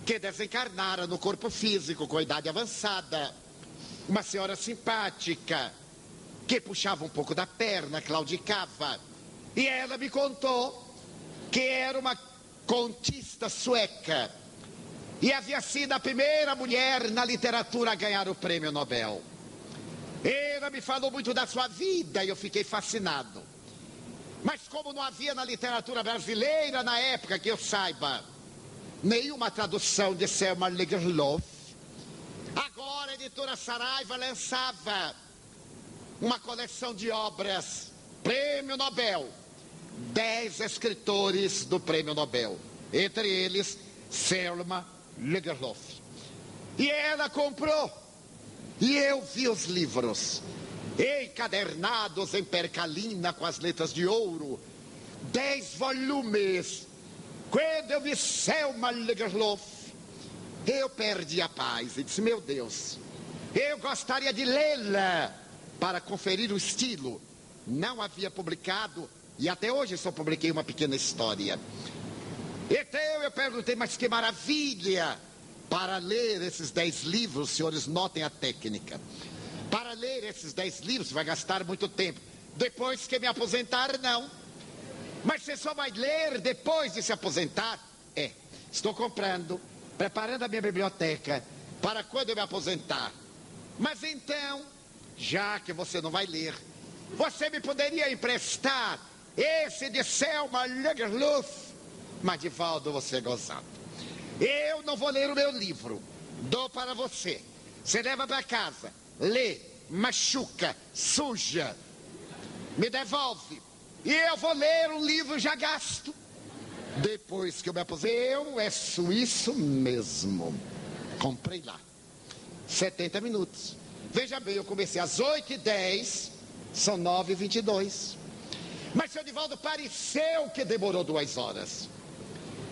que desencarnara no corpo físico com idade avançada. Uma senhora simpática, que puxava um pouco da perna, claudicava. E ela me contou que era uma contista sueca. E havia sido a primeira mulher na literatura a ganhar o prêmio Nobel. Ela me falou muito da sua vida e eu fiquei fascinado. Mas como não havia na literatura brasileira, na época que eu saiba, nenhuma tradução de Selma Lagerlöf, agora a editora Saraiva lançava uma coleção de obras, Prêmio Nobel, 10 escritores do Prêmio Nobel, entre eles Selma Lagerlöf. E ela comprou, e eu vi os livros, encadernados em percalina com as letras de ouro, 10 volumes. Quando eu vi Selma Lagerlöf, eu perdi a paz e disse, meu Deus, eu gostaria de lê-la para conferir o estilo. Não havia publicado, e até hoje só publiquei uma pequena história. Então eu perguntei, mas que maravilha! Para ler esses 10 livros, senhores, notem a técnica. Para ler esses 10 livros vai gastar muito tempo. Depois que me aposentar, não. Mas você só vai ler depois de se aposentar? Estou comprando, preparando a minha biblioteca para quando eu me aposentar. Mas então, já que você não vai ler, você me poderia emprestar esse de Selma Lagerlöf? Mas, Divaldo, você é gozado. Eu não vou ler o meu livro. Dou para você. Você leva para casa, lê, machuca, suja, me devolve. E eu vou ler o livro já gasto. Depois que eu me aposentei, é suíço mesmo. Comprei lá. 70 minutos. Veja bem, eu comecei às 8h10, são 9h22. Mas, seu Divaldo, pareceu que demorou 2 horas.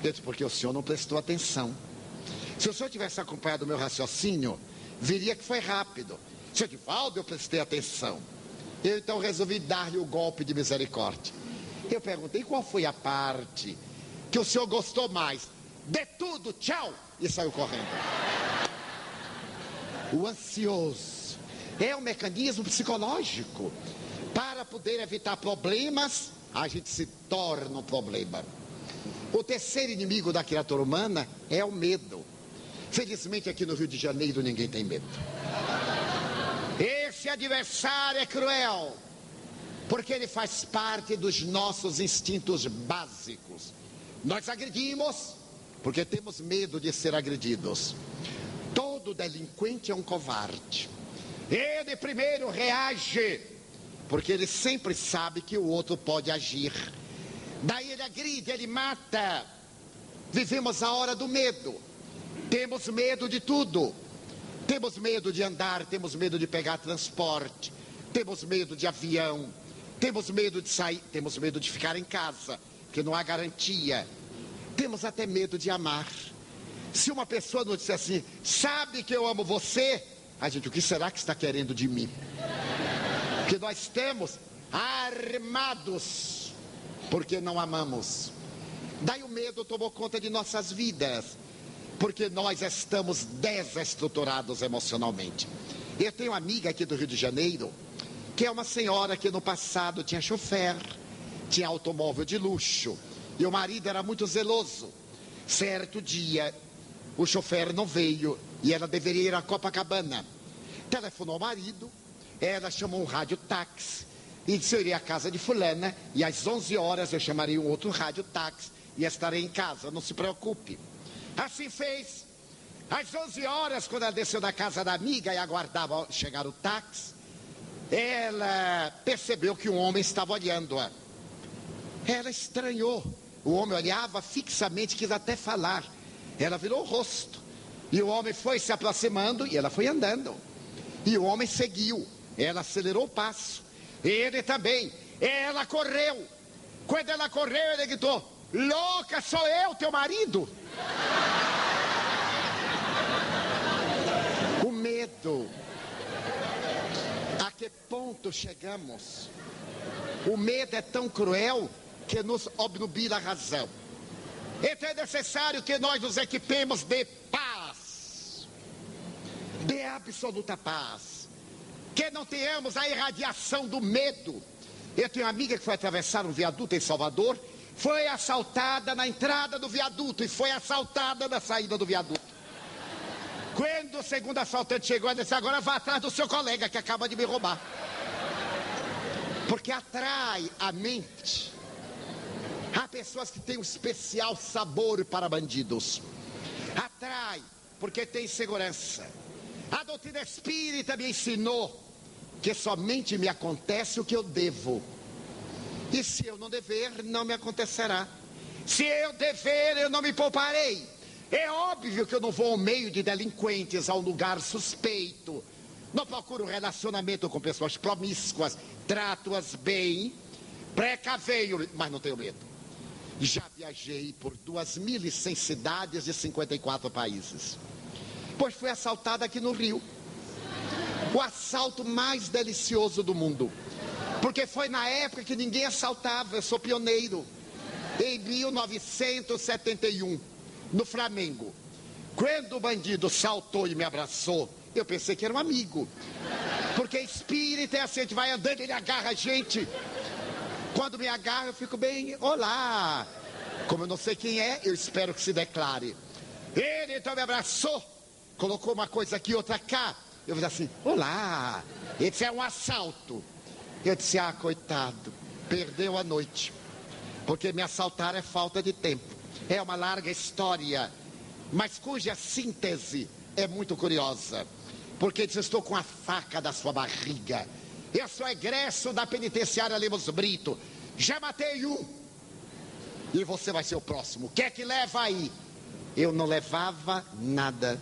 Eu disse, porque o senhor não prestou atenção. Se o senhor tivesse acompanhado o meu raciocínio, viria que foi rápido. Seu Divaldo, eu prestei atenção. Eu então resolvi dar-lhe o golpe de misericórdia. Eu perguntei qual foi a parte que o senhor gostou mais. De tudo, tchau! E saiu correndo. O ansioso é um mecanismo psicológico. Para poder evitar problemas, a gente se torna um problema. O terceiro inimigo da criatura humana é o medo. Felizmente aqui no Rio de Janeiro ninguém tem medo. Esse adversário é cruel, porque ele faz parte dos nossos instintos básicos. Nós agredimos porque temos medo de ser agredidos. Todo delinquente é um covarde. Ele primeiro reage, porque ele sempre sabe que o outro pode agir. Daí ele agride, ele mata. Vivemos a hora do medo. Temos medo de tudo. Temos medo de andar, temos medo de pegar transporte, temos medo de avião, temos medo de sair, temos medo de ficar em casa, porque não há garantia. Temos até medo de amar. Se uma pessoa nos disser assim, sabe que eu amo você, a gente, o que será que está querendo de mim? Porque nós estamos armados, porque não amamos. Daí o medo tomou conta de nossas vidas, porque nós estamos desestruturados emocionalmente. Eu tenho uma amiga aqui do Rio de Janeiro, que é uma senhora que no passado tinha chofer, tinha automóvel de luxo, e o marido era muito zeloso. Certo dia, o chofer não veio, e ela deveria ir a Copacabana. Telefonou ao marido, ela chamou um rádio-táxi, e disse, eu iria à casa de fulana, e às 11 horas eu chamaria um outro rádio-táxi, e estarei em casa, não se preocupe. Assim fez. Às 11 horas, quando ela desceu da casa da amiga e aguardava chegar o táxi, ela percebeu que um homem estava olhando-a. Ela estranhou. O homem olhava fixamente, quis até falar. Ela virou o rosto. E o homem foi se aproximando e ela foi andando. E o homem seguiu. Ela acelerou o passo. Ele também. Ela correu. Quando ela correu, ele gritou, louca, sou eu, teu marido? O medo. A que ponto chegamos? O medo é tão cruel que nos obnubila a razão. Então é necessário que nós nos equipemos de paz, de absoluta paz, que não tenhamos a irradiação do medo. Eu tenho uma amiga que foi atravessar um viaduto em Salvador, foi assaltada na entrada do viaduto e foi assaltada na saída do viaduto. Quando o segundo assaltante chegou, ela disse, agora vá atrás do seu colega que acaba de me roubar. Porque atrai a mente. Há pessoas que têm um especial sabor para bandidos. Atrai, porque tem segurança. A doutrina espírita me ensinou que somente me acontece o que eu devo. E se eu não dever, não me acontecerá. Se eu dever, eu não me pouparei. É óbvio que eu não vou ao meio de delinquentes, a um lugar suspeito. Não procuro relacionamento com pessoas promíscuas. Trato-as bem, precaveio, mas não tenho medo. Já viajei por 2.100 cidades de 54 países. Pois fui assaltada aqui no Rio. O assalto mais delicioso do mundo. Porque foi na época que ninguém assaltava, eu sou pioneiro. Em 1971, no Flamengo. Quando o bandido saltou e me abraçou, eu pensei que era um amigo. Porque espírita é assim, a gente vai andando, ele agarra a gente. Quando me agarra, eu fico bem, olá. Como eu não sei quem é, eu espero que se declare. Ele então me abraçou, colocou uma coisa aqui, outra cá. Eu falei assim, olá, esse é um assalto. Eu disse, ah, coitado, perdeu a noite. Porque me assaltar é falta de tempo. É uma larga história, mas cuja síntese é muito curiosa. Porque diz, estou com a faca da sua barriga. Eu sou egresso da penitenciária Lemos Brito. Já matei um. E você vai ser o próximo. O que é que leva aí? Eu não levava nada.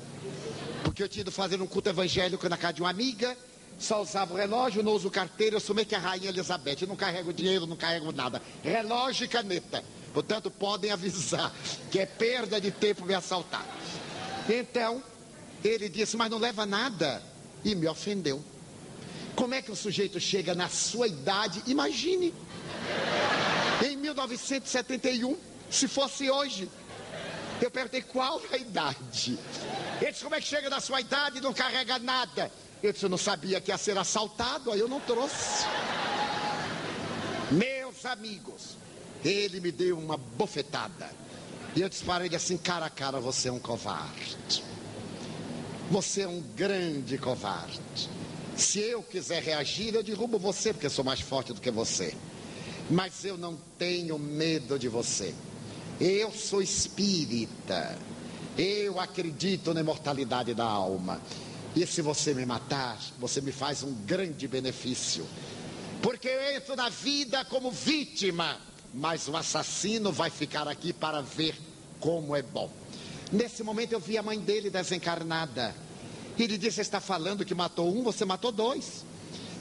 Porque eu tinha ido fazer um culto evangélico na casa de uma amiga. Só usava o relógio, não uso carteira. Eu sou meio que a rainha Elizabeth. Eu não carrego dinheiro, não carrego nada. Relógio e caneta. Portanto, podem avisar que é perda de tempo me assaltar. Então, ele disse, mas não leva nada. E me ofendeu. Como é que o sujeito chega na sua idade? Imagine. Em 1971, se fosse hoje. Eu perguntei qual a idade. Ele disse, como é que chega na sua idade e não carrega nada? Eu disse, eu não sabia que ia ser assaltado, aí eu não trouxe. Meus amigos, ele me deu uma bofetada. E eu disse para ele assim, cara a cara, você é um covarde. Você é um grande covarde. Se eu quiser reagir, eu derrubo você, porque eu sou mais forte do que você. Mas eu não tenho medo de você. Eu sou espírita. Eu acredito na imortalidade da alma. E se você me matar, você me faz um grande benefício. Porque eu entro na vida como vítima, mas o assassino vai ficar aqui para ver como é bom. Nesse momento eu vi a mãe dele desencarnada. E ele disse: você está falando que matou um, você matou dois.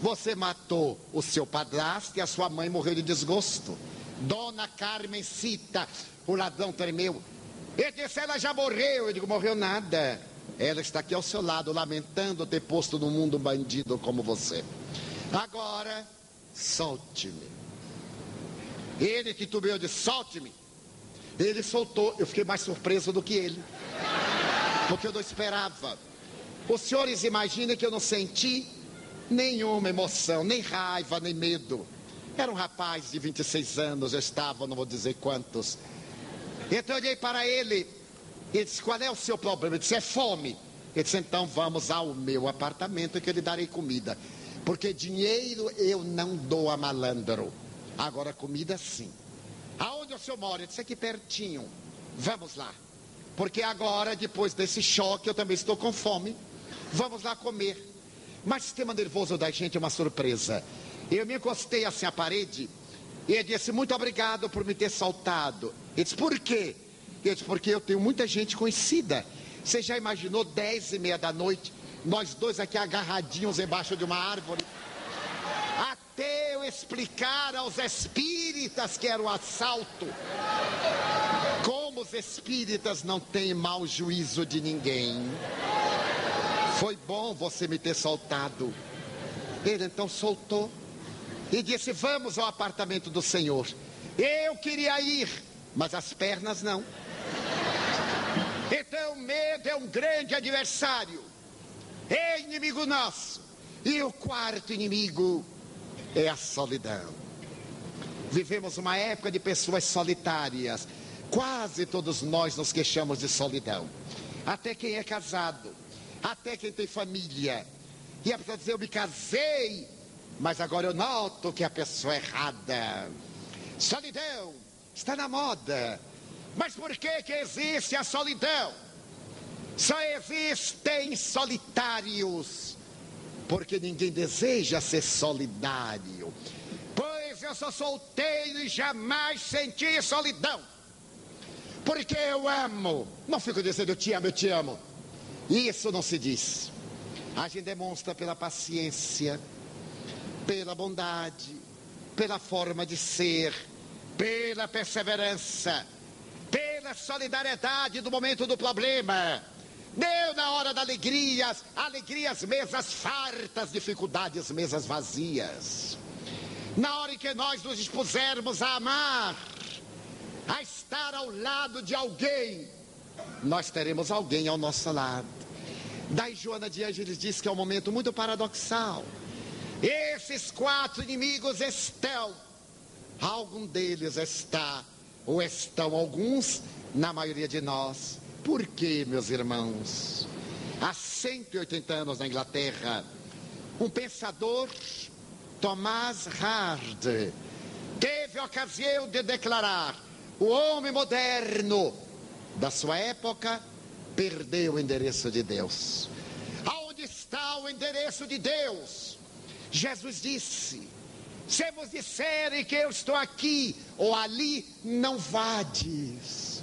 Você matou o seu padrasto e a sua mãe morreu de desgosto. Dona Carmencita, o ladrão tremeu. Ele disse: ela já morreu. Eu digo: morreu nada. Ela está aqui ao seu lado, lamentando ter posto no mundo um bandido como você. Agora, solte-me. Ele titubeou, disse: solte-me. Ele soltou. Eu fiquei mais surpreso do que ele, porque eu não esperava. Os senhores imaginem que eu não senti nenhuma emoção, nem raiva, nem medo. Era um rapaz de 26 anos, eu estava, não vou dizer quantos. Então eu olhei para ele. Ele disse: qual é o seu problema? Eu disse: é fome. Ele disse: então vamos ao meu apartamento que eu lhe darei comida. Porque dinheiro eu não dou a malandro. Agora comida sim. Aonde o senhor mora? Eu disse: aqui pertinho. Vamos lá. Porque agora, depois desse choque, eu também estou com fome. Vamos lá comer. Mas o sistema nervoso da gente é uma surpresa. Eu me encostei assim à parede. E ele disse: muito obrigado por me ter soltado. Ele disse: por quê? Ele disse: porque eu tenho muita gente conhecida. Você já imaginou 10h30 da noite, nós dois aqui agarradinhos embaixo de uma árvore, até eu explicar aos espíritas que era o assalto. Como os espíritas não têm mau juízo de ninguém. Foi bom você me ter soltado. Ele então soltou e disse: vamos ao apartamento do senhor. Eu queria ir, mas as pernas não. Então, medo é um grande adversário, é inimigo nosso. E o quarto inimigo é a solidão. Vivemos uma época de pessoas solitárias. Quase todos nós nos queixamos de solidão. Até quem é casado, até quem tem família. E a pessoa diz: eu me casei, mas agora eu noto que a pessoa é errada. Solidão está na moda. Mas por que que existe a solidão? Só existem solitários porque ninguém deseja ser solidário. Pois eu sou solteiro e jamais senti solidão, porque eu amo. Não fico dizendo eu te amo, eu te amo. Isso não se diz. A gente demonstra pela paciência, pela bondade, pela forma de ser, pela perseverança, pela solidariedade do momento do problema. Deu na hora da alegria, alegrias, mesas fartas, dificuldades, mesas vazias. Na hora em que nós nos dispusermos a amar, a estar ao lado de alguém, nós teremos alguém ao nosso lado. Daí Joana de Ângeles diz que é um momento muito paradoxal. Esses quatro inimigos estão, algum deles está, ou estão alguns, na maioria de nós. Por quê, meus irmãos? Há 180 anos na Inglaterra, um pensador, Thomas Hardy, teve a ocasião de declarar: o homem moderno da sua época perdeu o endereço de Deus. Aonde está o endereço de Deus? Jesus disse: se vos disserem que eu estou aqui ou ali, não vades.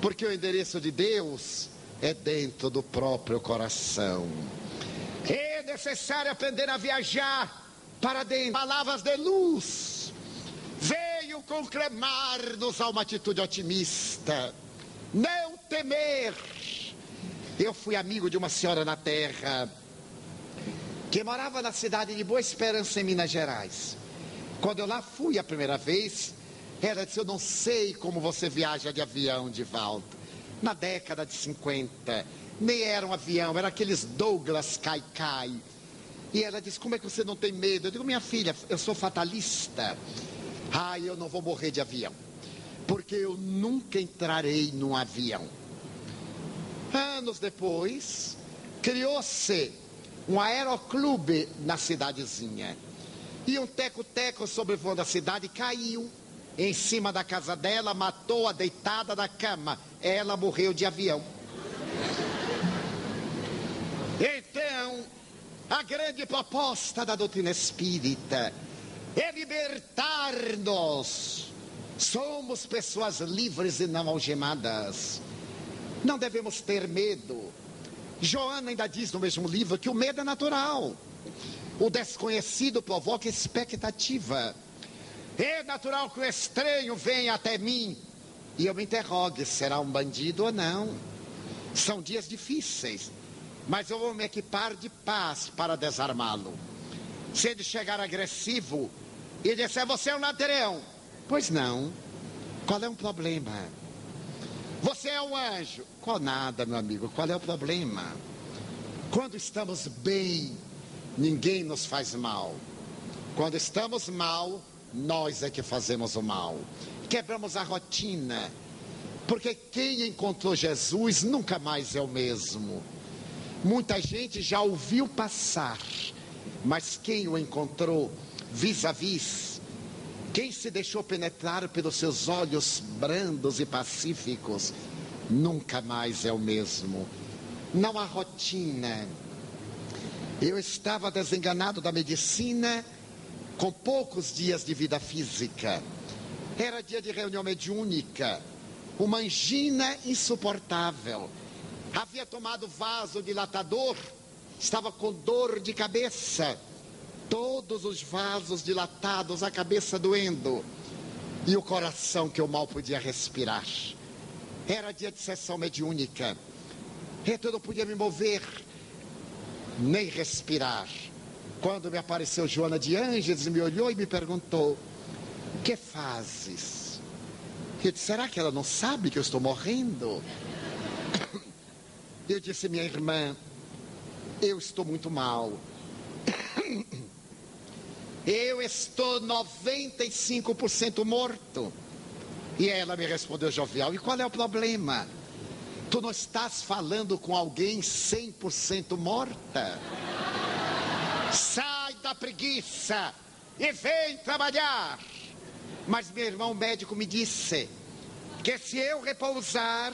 Porque o endereço de Deus é dentro do próprio coração. É necessário aprender a viajar para dentro. Palavras de luz veio conclamar-nos a uma atitude otimista. Não temer. Eu fui amigo de uma senhora na terra que morava na cidade de Boa Esperança, em Minas Gerais. Quando eu lá fui a primeira vez, ela disse: eu não sei como você viaja de avião de volta. Na década de 50, nem era um avião, era aqueles Douglas Caicai. E ela disse: como é que você não tem medo? Eu digo: minha filha, eu sou fatalista. Eu não vou morrer de avião, porque eu nunca entrarei num avião. Anos depois, criou-se um aeroclube na cidadezinha. E um teco-teco sobrevoando a cidade caiu em cima da casa dela, matou-a deitada na cama. Ela morreu de avião. Então, A grande proposta da doutrina espírita é libertar-nos. Somos pessoas livres e não algemadas. Não devemos ter medo. Joana ainda diz no mesmo livro que o medo é natural. O desconhecido provoca expectativa. É natural que o estranho venha até mim e eu me interrogue, será um bandido ou não? São dias difíceis, mas eu vou me equipar de paz para desarmá-lo. Se ele chegar agressivo e disser, você é um ladrão. Pois não. Qual é o problema? Você é um anjo. Qual nada, meu amigo, qual é o problema? Quando estamos bem, ninguém nos faz mal. Quando estamos mal, nós é que fazemos o mal. Quebramos a rotina. Porque quem encontrou Jesus nunca mais é o mesmo. Muita gente já ouviu passar, mas quem o encontrou vis a vis, quem se deixou penetrar pelos seus olhos brandos e pacíficos, nunca mais é o mesmo. Não há rotina. Eu estava desenganado da medicina, com poucos dias de vida física. Era dia de reunião mediúnica, uma angina insuportável. Havia tomado vasodilatador, estava com dor de cabeça. Todos os vasos dilatados, a cabeça doendo. E o coração que eu mal podia respirar. Era dia de sessão mediúnica. Eu não podia me mover, nem respirar. Quando me apareceu Joana de Ângeles, me olhou e me perguntou, o que fazes? Eu disse, será que ela não sabe que eu estou morrendo? Eu disse, minha irmã, eu estou muito mal. Eu estou 95% morto. E ela me respondeu jovial, e qual é o problema? Tu não estás falando com alguém 100% morta? Sai da preguiça e vem trabalhar. Mas meu irmão médico me disse que se eu repousar,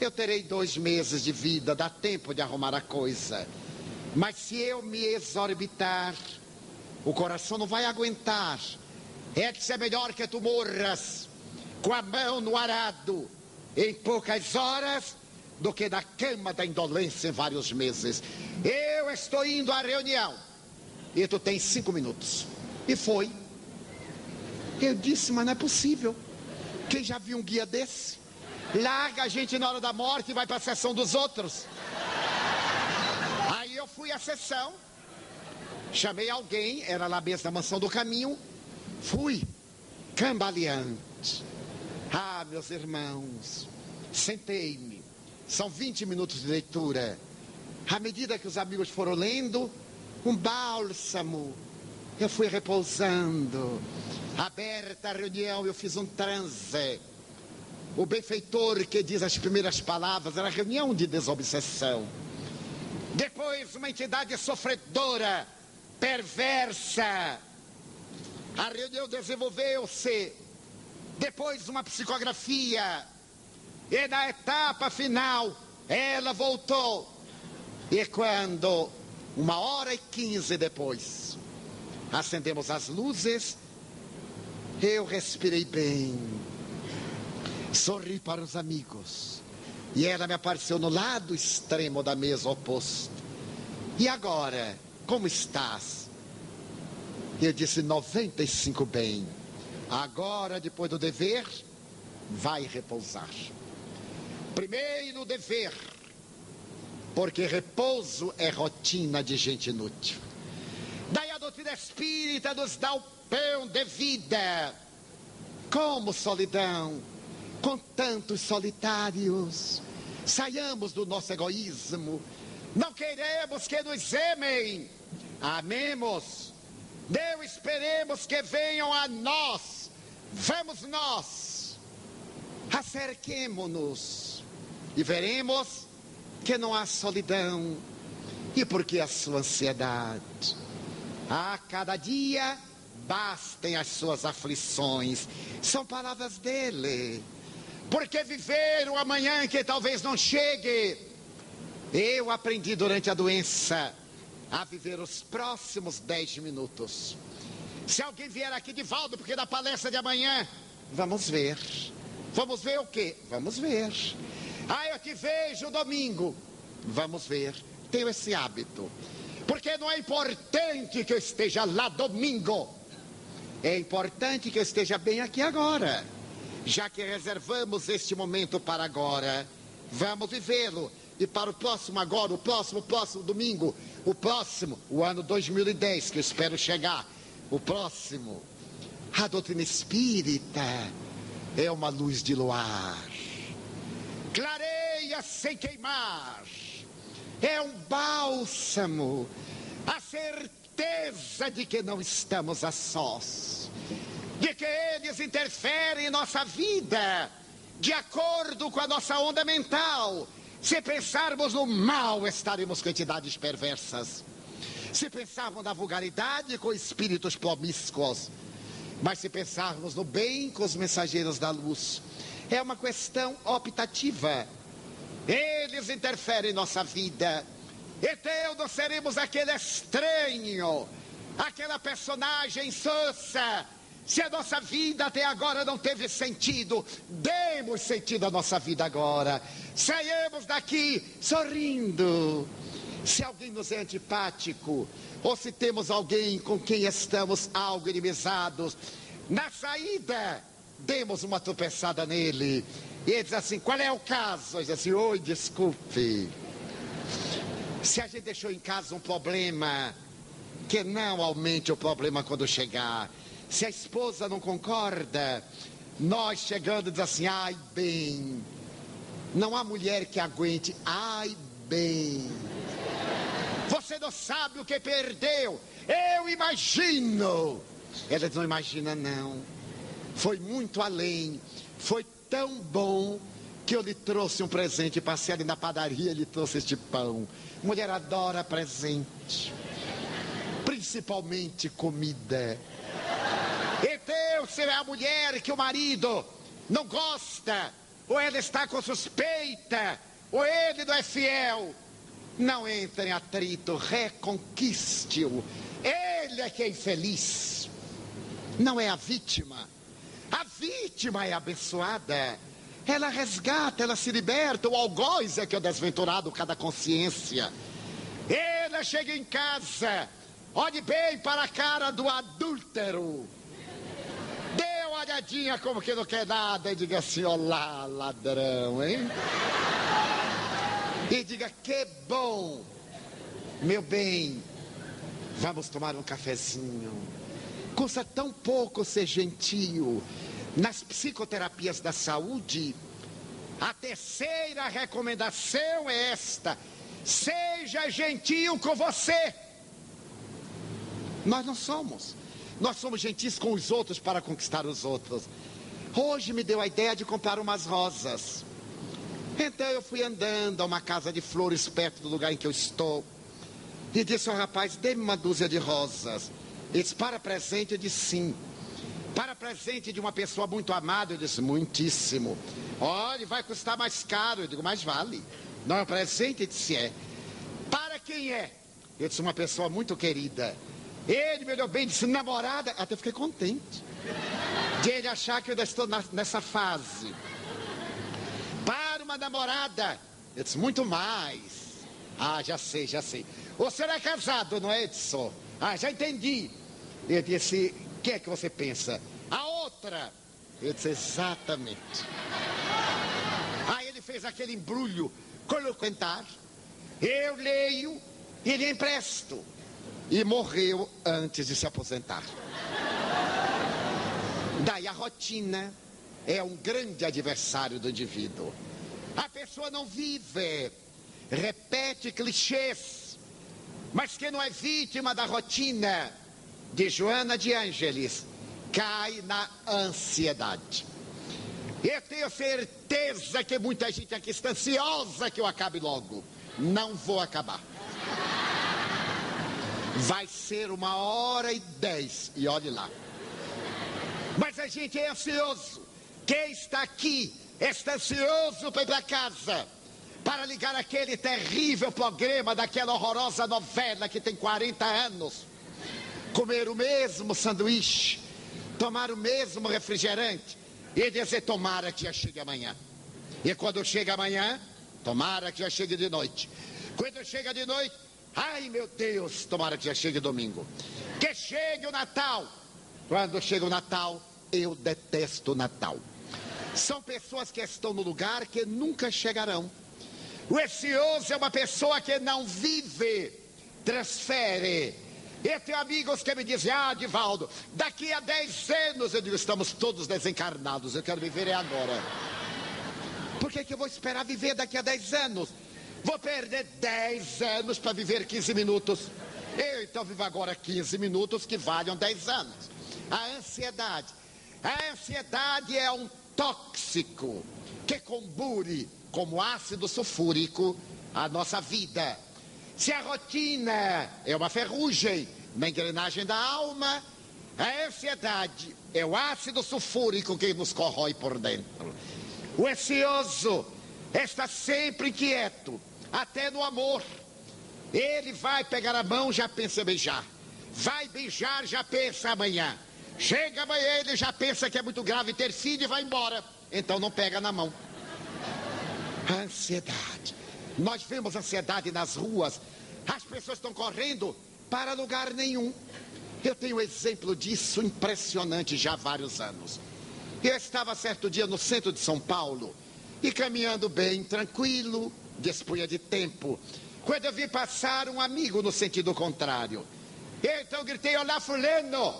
eu terei 2 meses de vida, dá tempo de arrumar a coisa. Mas se eu me exorbitar, o coração não vai aguentar. É que é melhor que tu morras com a mão no arado em poucas horas do que na cama da indolência em vários meses. Eu estou indo à reunião e tu tens 5 minutos. E foi. Eu disse, mas não é possível. Quem já viu um guia desse? Larga a gente na hora da morte e vai para a sessão dos outros. Aí eu fui à sessão, chamei alguém, era lá mesmo na Mansão do Caminho, fui cambaleante. Ah, meus irmãos, sentei-me, são 20 minutos de leitura. À medida que os amigos foram lendo, um bálsamo, eu fui repousando. Aberta a reunião, eu fiz um transe. O benfeitor que diz as primeiras palavras era reunião de desobsessão. Depois uma entidade sofredora, perversa. A reunião desenvolveu-se. Depois uma psicografia. E na etapa final, ela voltou. E quando, 1h15 depois, acendemos as luzes, eu respirei bem. Sorri para os amigos. E ela me apareceu no lado extremo da mesa oposta. E agora, como estás? Eu disse, 95 bem. Agora, depois do dever, vai repousar. Primeiro dever, porque repouso é rotina de gente inútil. Daí a doutrina espírita nos dá o pão de vida. Como solidão, com tantos solitários. Saiamos do nosso egoísmo. Não queremos que nos amem. Amemos. Não esperemos que venham a nós. Vamos nós. Acerquemo-nos. E veremos que não há solidão. E por que a sua ansiedade? A cada dia bastem as suas aflições. São palavras dele. Porque viver o amanhã que talvez não chegue. Eu aprendi durante a doença a viver os próximos 10 minutos. Se alguém vier aqui de volta, porque na palestra de amanhã, vamos ver. Vamos ver o quê? Vamos ver. Ah, eu te vejo domingo. Vamos ver. Tenho esse hábito. Porque não é importante que eu esteja lá domingo. É importante que eu esteja bem aqui agora. Já que reservamos este momento para agora, vamos vivê-lo. E para o próximo agora, o próximo domingo, o ano 2010, que eu espero chegar. O próximo, a doutrina espírita é uma luz de luar. Clareia sem queimar. É um bálsamo. A certeza de que não estamos a sós. De que eles interferem em nossa vida. De acordo com a nossa onda mental. Se pensarmos no mal, estaremos com entidades perversas. Se pensarmos na vulgaridade, com espíritos promíscuos. Mas se pensarmos no bem, com os mensageiros da luz. É uma questão optativa. Eles interferem em nossa vida. Então não seremos aquele estranho, aquela personagem sonsa. Se a nossa vida até agora não teve sentido, demos sentido à nossa vida agora. Saiamos daqui sorrindo. Se alguém nos é antipático, ou se temos alguém com quem estamos algo inimizados, na saída, demos uma tropeçada nele. E ele diz assim, qual é o caso? Ele diz assim, oi, desculpe. Se a gente deixou em casa um problema, que não aumente o problema quando chegar. Se a esposa não concorda, nós chegando diz assim, ai bem. Não há mulher que aguente, ai bem. Você não sabe o que perdeu. Eu imagino. Ela não imagina não. Foi muito além. Foi tão bom que eu lhe trouxe um presente. Passei ali na padaria e lhe trouxe este pão. Mulher adora presente. Principalmente comida. Então, se é a mulher que o marido não gosta, ou ela está com suspeita, ou ele não é fiel, não entre em atrito, reconquiste-o. Ele é que é infeliz, não é a vítima. A vítima é abençoada. Ela resgata, ela se liberta. O algoz é que é o desventurado, cada consciência. Ela chega em casa, olhe bem para a cara do adúltero. Dê uma olhadinha como que não quer nada e diga assim, olá, ladrão, hein? E diga, que bom, meu bem, vamos tomar um cafezinho. Custa tão pouco ser gentil. Nas psicoterapias da saúde, a terceira recomendação é esta: seja gentil com você. Nós não somos. Nós somos gentis com os outros para conquistar os outros. Hoje me deu a ideia de comprar umas rosas. Então eu fui andando a uma casa de flores perto do lugar em que eu estou. E disse ao rapaz, dê-me uma dúzia de rosas. Ele disse, para presente? Eu disse, sim. Para presente de uma pessoa muito amada? Eu disse, muitíssimo. Olha, vai custar mais caro. Eu digo, mais vale. Não é um presente? Ele disse, é. Para quem é? Eu disse, uma pessoa muito querida. Ele me olhou bem e disse, namorada. Até fiquei contente de ele achar que eu ainda estou nessa fase. Para uma namorada. Eu disse, muito mais. Ah, já sei, já sei. O senhor é casado, não é, Edson? Ah, já entendi. Ele disse, o que é que você pensa? A outra. Eu disse, exatamente. Aí ele fez aquele embrulho, colocou entrar. Eu leio e lhe empresto. E morreu antes de se aposentar. Daí a rotina é um grande adversário do indivíduo. A pessoa não vive, repete clichês, mas quem não é vítima da rotina de Joana de Ângeles cai na ansiedade. Eu tenho certeza que muita gente aqui está ansiosa que eu acabe logo. Não vou acabar. Vai ser 1h10 e olhe lá. Mas a gente é ansioso. Quem está aqui está ansioso para ir para casa. para ligar aquele terrível programa daquela horrorosa novela que tem 40 anos, comer o mesmo sanduíche, tomar o mesmo refrigerante e dizer: tomara que já chegue amanhã. E quando chega amanhã, tomara que já chegue de noite. Quando chega de noite, ai meu Deus, tomara que já chegue domingo. Que chegue o Natal. Quando chega o Natal, eu detesto o Natal. São pessoas que estão no lugar que nunca chegarão. O ansioso é uma pessoa que não vive, transfere. Eu tenho amigos que me dizem: ah, Divaldo, daqui a 10 anos, eu digo, estamos todos desencarnados, eu quero viver agora. Por que eu vou esperar viver daqui a 10 anos? Vou perder 10 anos para viver 15 minutos. Eu então vivo agora 15 minutos que valham 10 anos. A ansiedade é um tóxico que combure como ácido sulfúrico a nossa vida. Se a rotina é uma ferrugem na engrenagem da alma, a ansiedade é o ácido sulfúrico que nos corrói por dentro. O ansioso está sempre inquieto, até no amor. Ele vai pegar a mão, já pensa em beijar. Vai beijar, já pensa amanhã. Chega amanhã, ele já pensa que é muito grave ter filho e vai embora. Então não pega na mão. A ansiedade. Nós vemos ansiedade nas ruas. As pessoas estão correndo para lugar nenhum. Eu tenho um exemplo disso impressionante já há vários anos. Eu estava certo dia no centro de São Paulo e caminhando bem, tranquilo, dispunha de tempo, quando eu vi passar um amigo no sentido contrário. Eu então gritei: olá, fulano.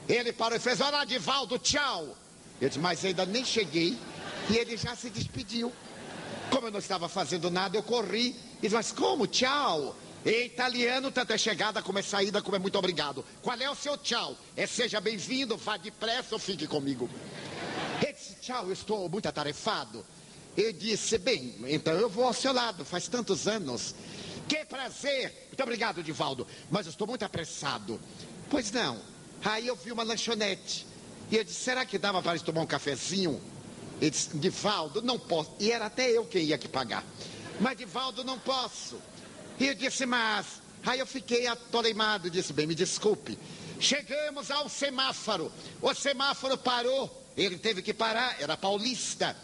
Ele parou e fez: olá, Divaldo, tchau. Eu disse: mas ainda nem cheguei e ele já se despediu. Como eu não estava fazendo nada, eu corri e disse: mas como, tchau? Em italiano, tanto é chegada como é saída, como é muito obrigado. Qual é o seu tchau? É seja bem-vindo, vá depressa ou fique comigo. Ele disse: tchau, eu estou muito atarefado. Eu disse: bem, então eu vou ao seu lado, faz tantos anos. Que prazer. Muito obrigado, Divaldo, mas eu estou muito apressado. Pois não. Aí eu vi uma lanchonete e eu disse: será que dava para tomar um cafezinho? Ele disse: Divaldo, não posso. E era até eu quem ia que pagar. Mas, Divaldo, não posso. E eu disse: mas... Aí eu fiquei atoleimado, disse: bem, me desculpe. Chegamos ao semáforo. O semáforo parou. Ele teve que parar, era paulista.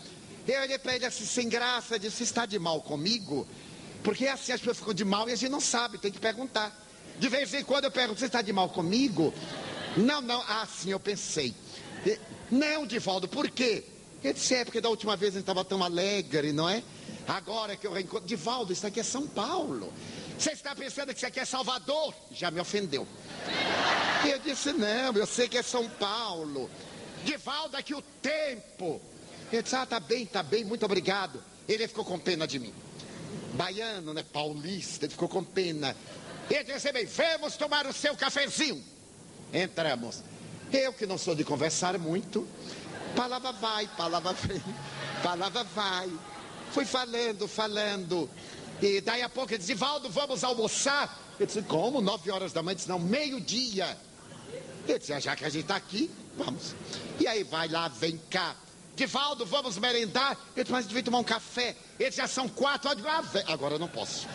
Eu olhei para ele assim, sem graça, disse: está de mal comigo? Porque assim as pessoas ficam de mal e a gente não sabe, tem que perguntar. De vez em quando eu pergunto: você está de mal comigo? Não, não. Ah, sim, eu pensei. Não, Divaldo, por quê? Ele disse: é porque da última vez a gente estava tão alegre, não é? Agora que eu reencontro... Divaldo, isso aqui é São Paulo. Você está pensando que isso aqui é Salvador? Já me ofendeu. E eu disse: não, eu sei que é São Paulo. Divaldo, aqui o tempo. Ele disse: ah, tá bem, muito obrigado. Ele ficou com pena de mim. Baiano, né, paulista, ele ficou com pena. Ele disse: bem, vamos tomar o seu cafezinho. Entramos. Eu, que não sou de conversar muito, palavra vai, palavra vem, palavra vai. Fui falando. E daí a pouco ele disse: Divaldo, vamos almoçar? Eu disse: como? 9 horas da manhã? Ele disse: não, meio-dia. Ele disse: já que a gente está aqui, vamos. E aí vai lá, vem cá. Divaldo, vamos merendar? Eu disse: mas devia tomar um café. Ele disse: já são 4 horas. Agora eu não posso.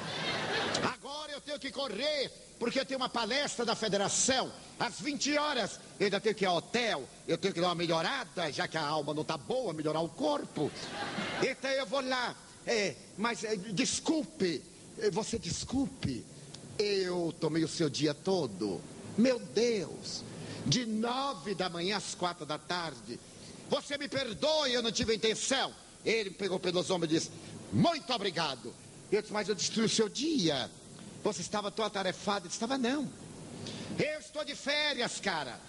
Agora eu tenho que correr, porque eu tenho uma palestra da federação às 20 horas. Eu ainda tenho que ir ao hotel, eu tenho que dar uma melhorada, já que a alma não está boa, melhorar o corpo. Então eu vou lá. Mas desculpe, você desculpe, eu tomei o seu dia todo. Meu Deus, de 9 da manhã às 4 da tarde. Você me perdoe, eu não tive intenção. Ele me pegou pelos ombros e disse: muito obrigado. Eu disse: mas eu destruí o seu dia. Você estava tão atarefado. Ele estava: não. Eu estou de férias, cara.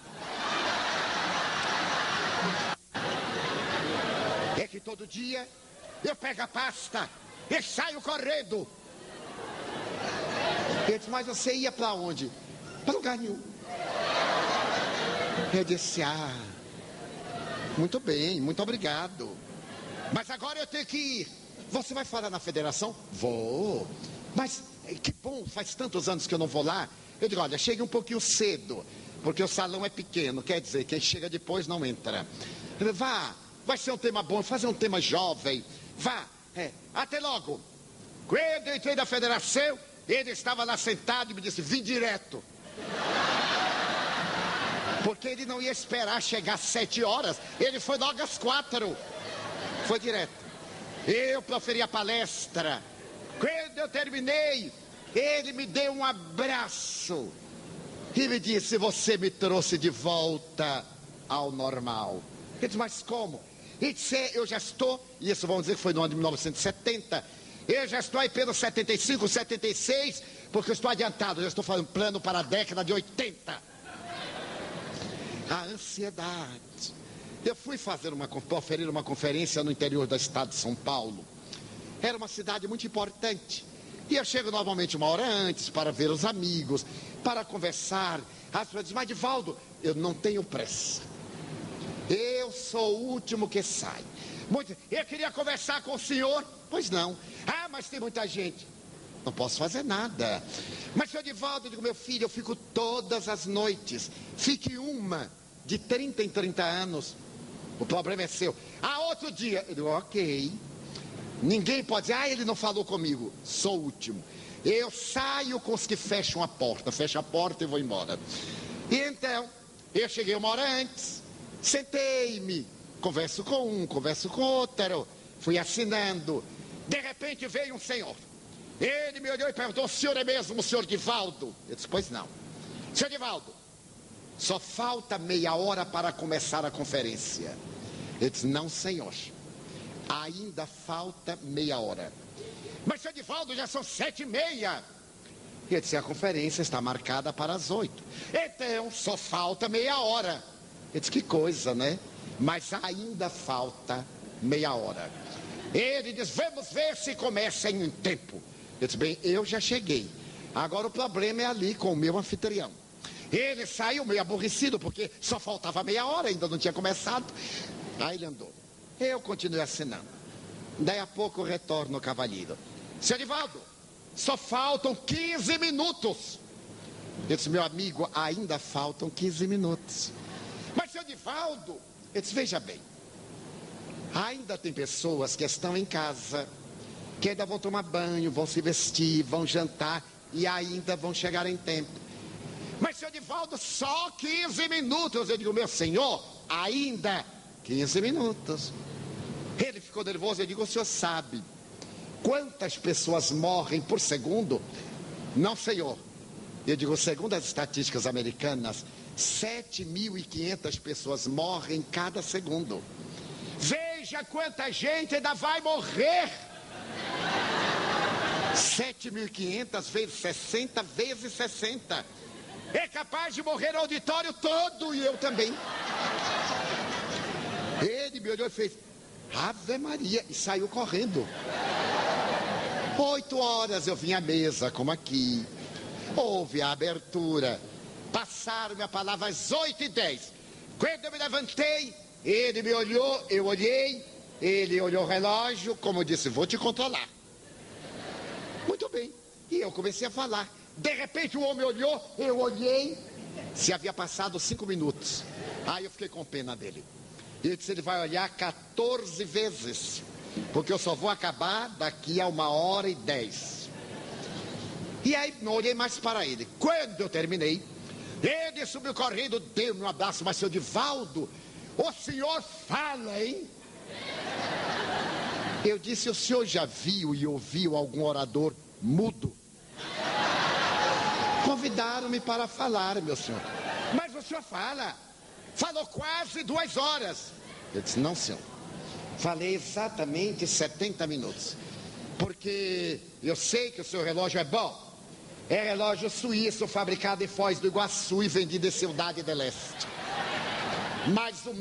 É que todo dia eu pego a pasta e saio correndo. Ele disse: mas você ia para onde? Para lugar nenhum. Eu disse: ah, muito bem, muito obrigado. Mas agora eu tenho que ir. Você vai falar na federação? Vou. Mas que bom, faz tantos anos que eu não vou lá. Eu digo: olha, chegue um pouquinho cedo, porque o salão é pequeno, quer dizer, quem chega depois não entra. Vá, vai ser um tema bom, fazer um tema jovem. Vá, até logo. Quando eu entrei na federação, ele estava lá sentado e me disse, vim direto. Porque ele não ia esperar chegar às 7 horas, ele foi logo às 4. Foi direto. Eu proferi a palestra. Quando eu terminei, ele me deu um abraço e me disse, você me trouxe de volta ao normal. Eu disse, mas como? Ele disse, eu já estou, e isso vamos dizer que foi no ano de 1970, eu já estou aí pelos 75, 76, porque eu estou adiantado, eu já estou fazendo plano para a década de 80. A ansiedade. Eu fui oferir uma conferência no interior do estado de São Paulo. Era uma cidade muito importante. E eu chego normalmente 1 hora antes para ver os amigos, para conversar. As pessoas dizem, mas Divaldo, eu não tenho pressa. Eu sou o último que sai. Eu queria conversar com o senhor. Pois não. Ah, mas tem muita gente. Não posso fazer nada. Mas, senhor Divaldo, eu digo, meu filho, eu fico todas as noites. Fique uma de 30 em 30 anos. O problema é seu. Ah, outro dia. Eu digo, ok. Ninguém pode dizer, ele não falou comigo. Sou o último. Eu saio com os que fecham a porta. Fecho a porta e vou embora. E então, eu cheguei 1 hora antes. Sentei-me. Converso com um, converso com outro. Fui assinando. De repente veio um senhor. Ele me olhou e perguntou, o senhor é mesmo o senhor Divaldo? Eu disse, pois não. Senhor Divaldo, só falta meia hora para começar a conferência. Ele disse, não, senhor. Ainda falta meia hora. Mas, senhor Divaldo, já são 7h30. Ele disse, a conferência está marcada para as 8. Então, só falta meia hora. Ele disse, que coisa, né? Mas ainda falta meia hora. Ele diz, vamos ver se começa em um tempo. Eu disse, bem, eu já cheguei. Agora o problema é ali com o meu anfitrião. Ele saiu meio aborrecido, porque só faltava meia hora, ainda não tinha começado. Aí ele andou. Eu continuei assinando. Daí a pouco retorna o cavalheiro. Senhor Divaldo, só faltam 15 minutos. Eu disse, meu amigo, ainda faltam 15 minutos. Mas, senhor Divaldo, eu disse, veja bem. Ainda tem pessoas que estão em casa, que ainda vão tomar banho, vão se vestir, vão jantar e ainda vão chegar em tempo. Mas, senhor Divaldo, só 15 minutos. Eu digo, meu senhor, ainda 15 minutos. Ele ficou nervoso. Eu digo, o senhor sabe quantas pessoas morrem por segundo? Não, senhor. Eu digo, segundo as estatísticas americanas, 7.500 pessoas morrem cada segundo. Veja quanta gente ainda vai morrer. 7.500 vezes 60 vezes 60. É capaz de morrer o auditório todo e eu também. Ele me olhou e fez, Ave Maria, e saiu correndo. 8 horas eu vim à mesa, como aqui. Houve a abertura. Passaram-me a palavra às 8h10. Quando eu me levantei, ele me olhou, eu olhei, ele olhou o relógio, como disse, vou te controlar. Muito bem. E eu comecei a falar. De repente o homem olhou, eu olhei, se havia passado 5 minutos. Aí eu fiquei com pena dele. Ele disse, ele vai olhar 14 vezes, porque eu só vou acabar daqui a 1h10. E aí não olhei mais para ele. Quando eu terminei, ele subiu correndo, deu-me um abraço, mas, seu Divaldo, o senhor fala, hein? Eu disse, o senhor já viu e ouviu algum orador mudo? Convidaram-me para falar, meu senhor. Mas o senhor fala. Falou quase 2 horas. Eu disse, não, senhor. Falei exatamente 70 minutos. Porque eu sei que o seu relógio é bom. É relógio suíço, fabricado em Foz do Iguaçu e vendido em Cidade del Este. Mas o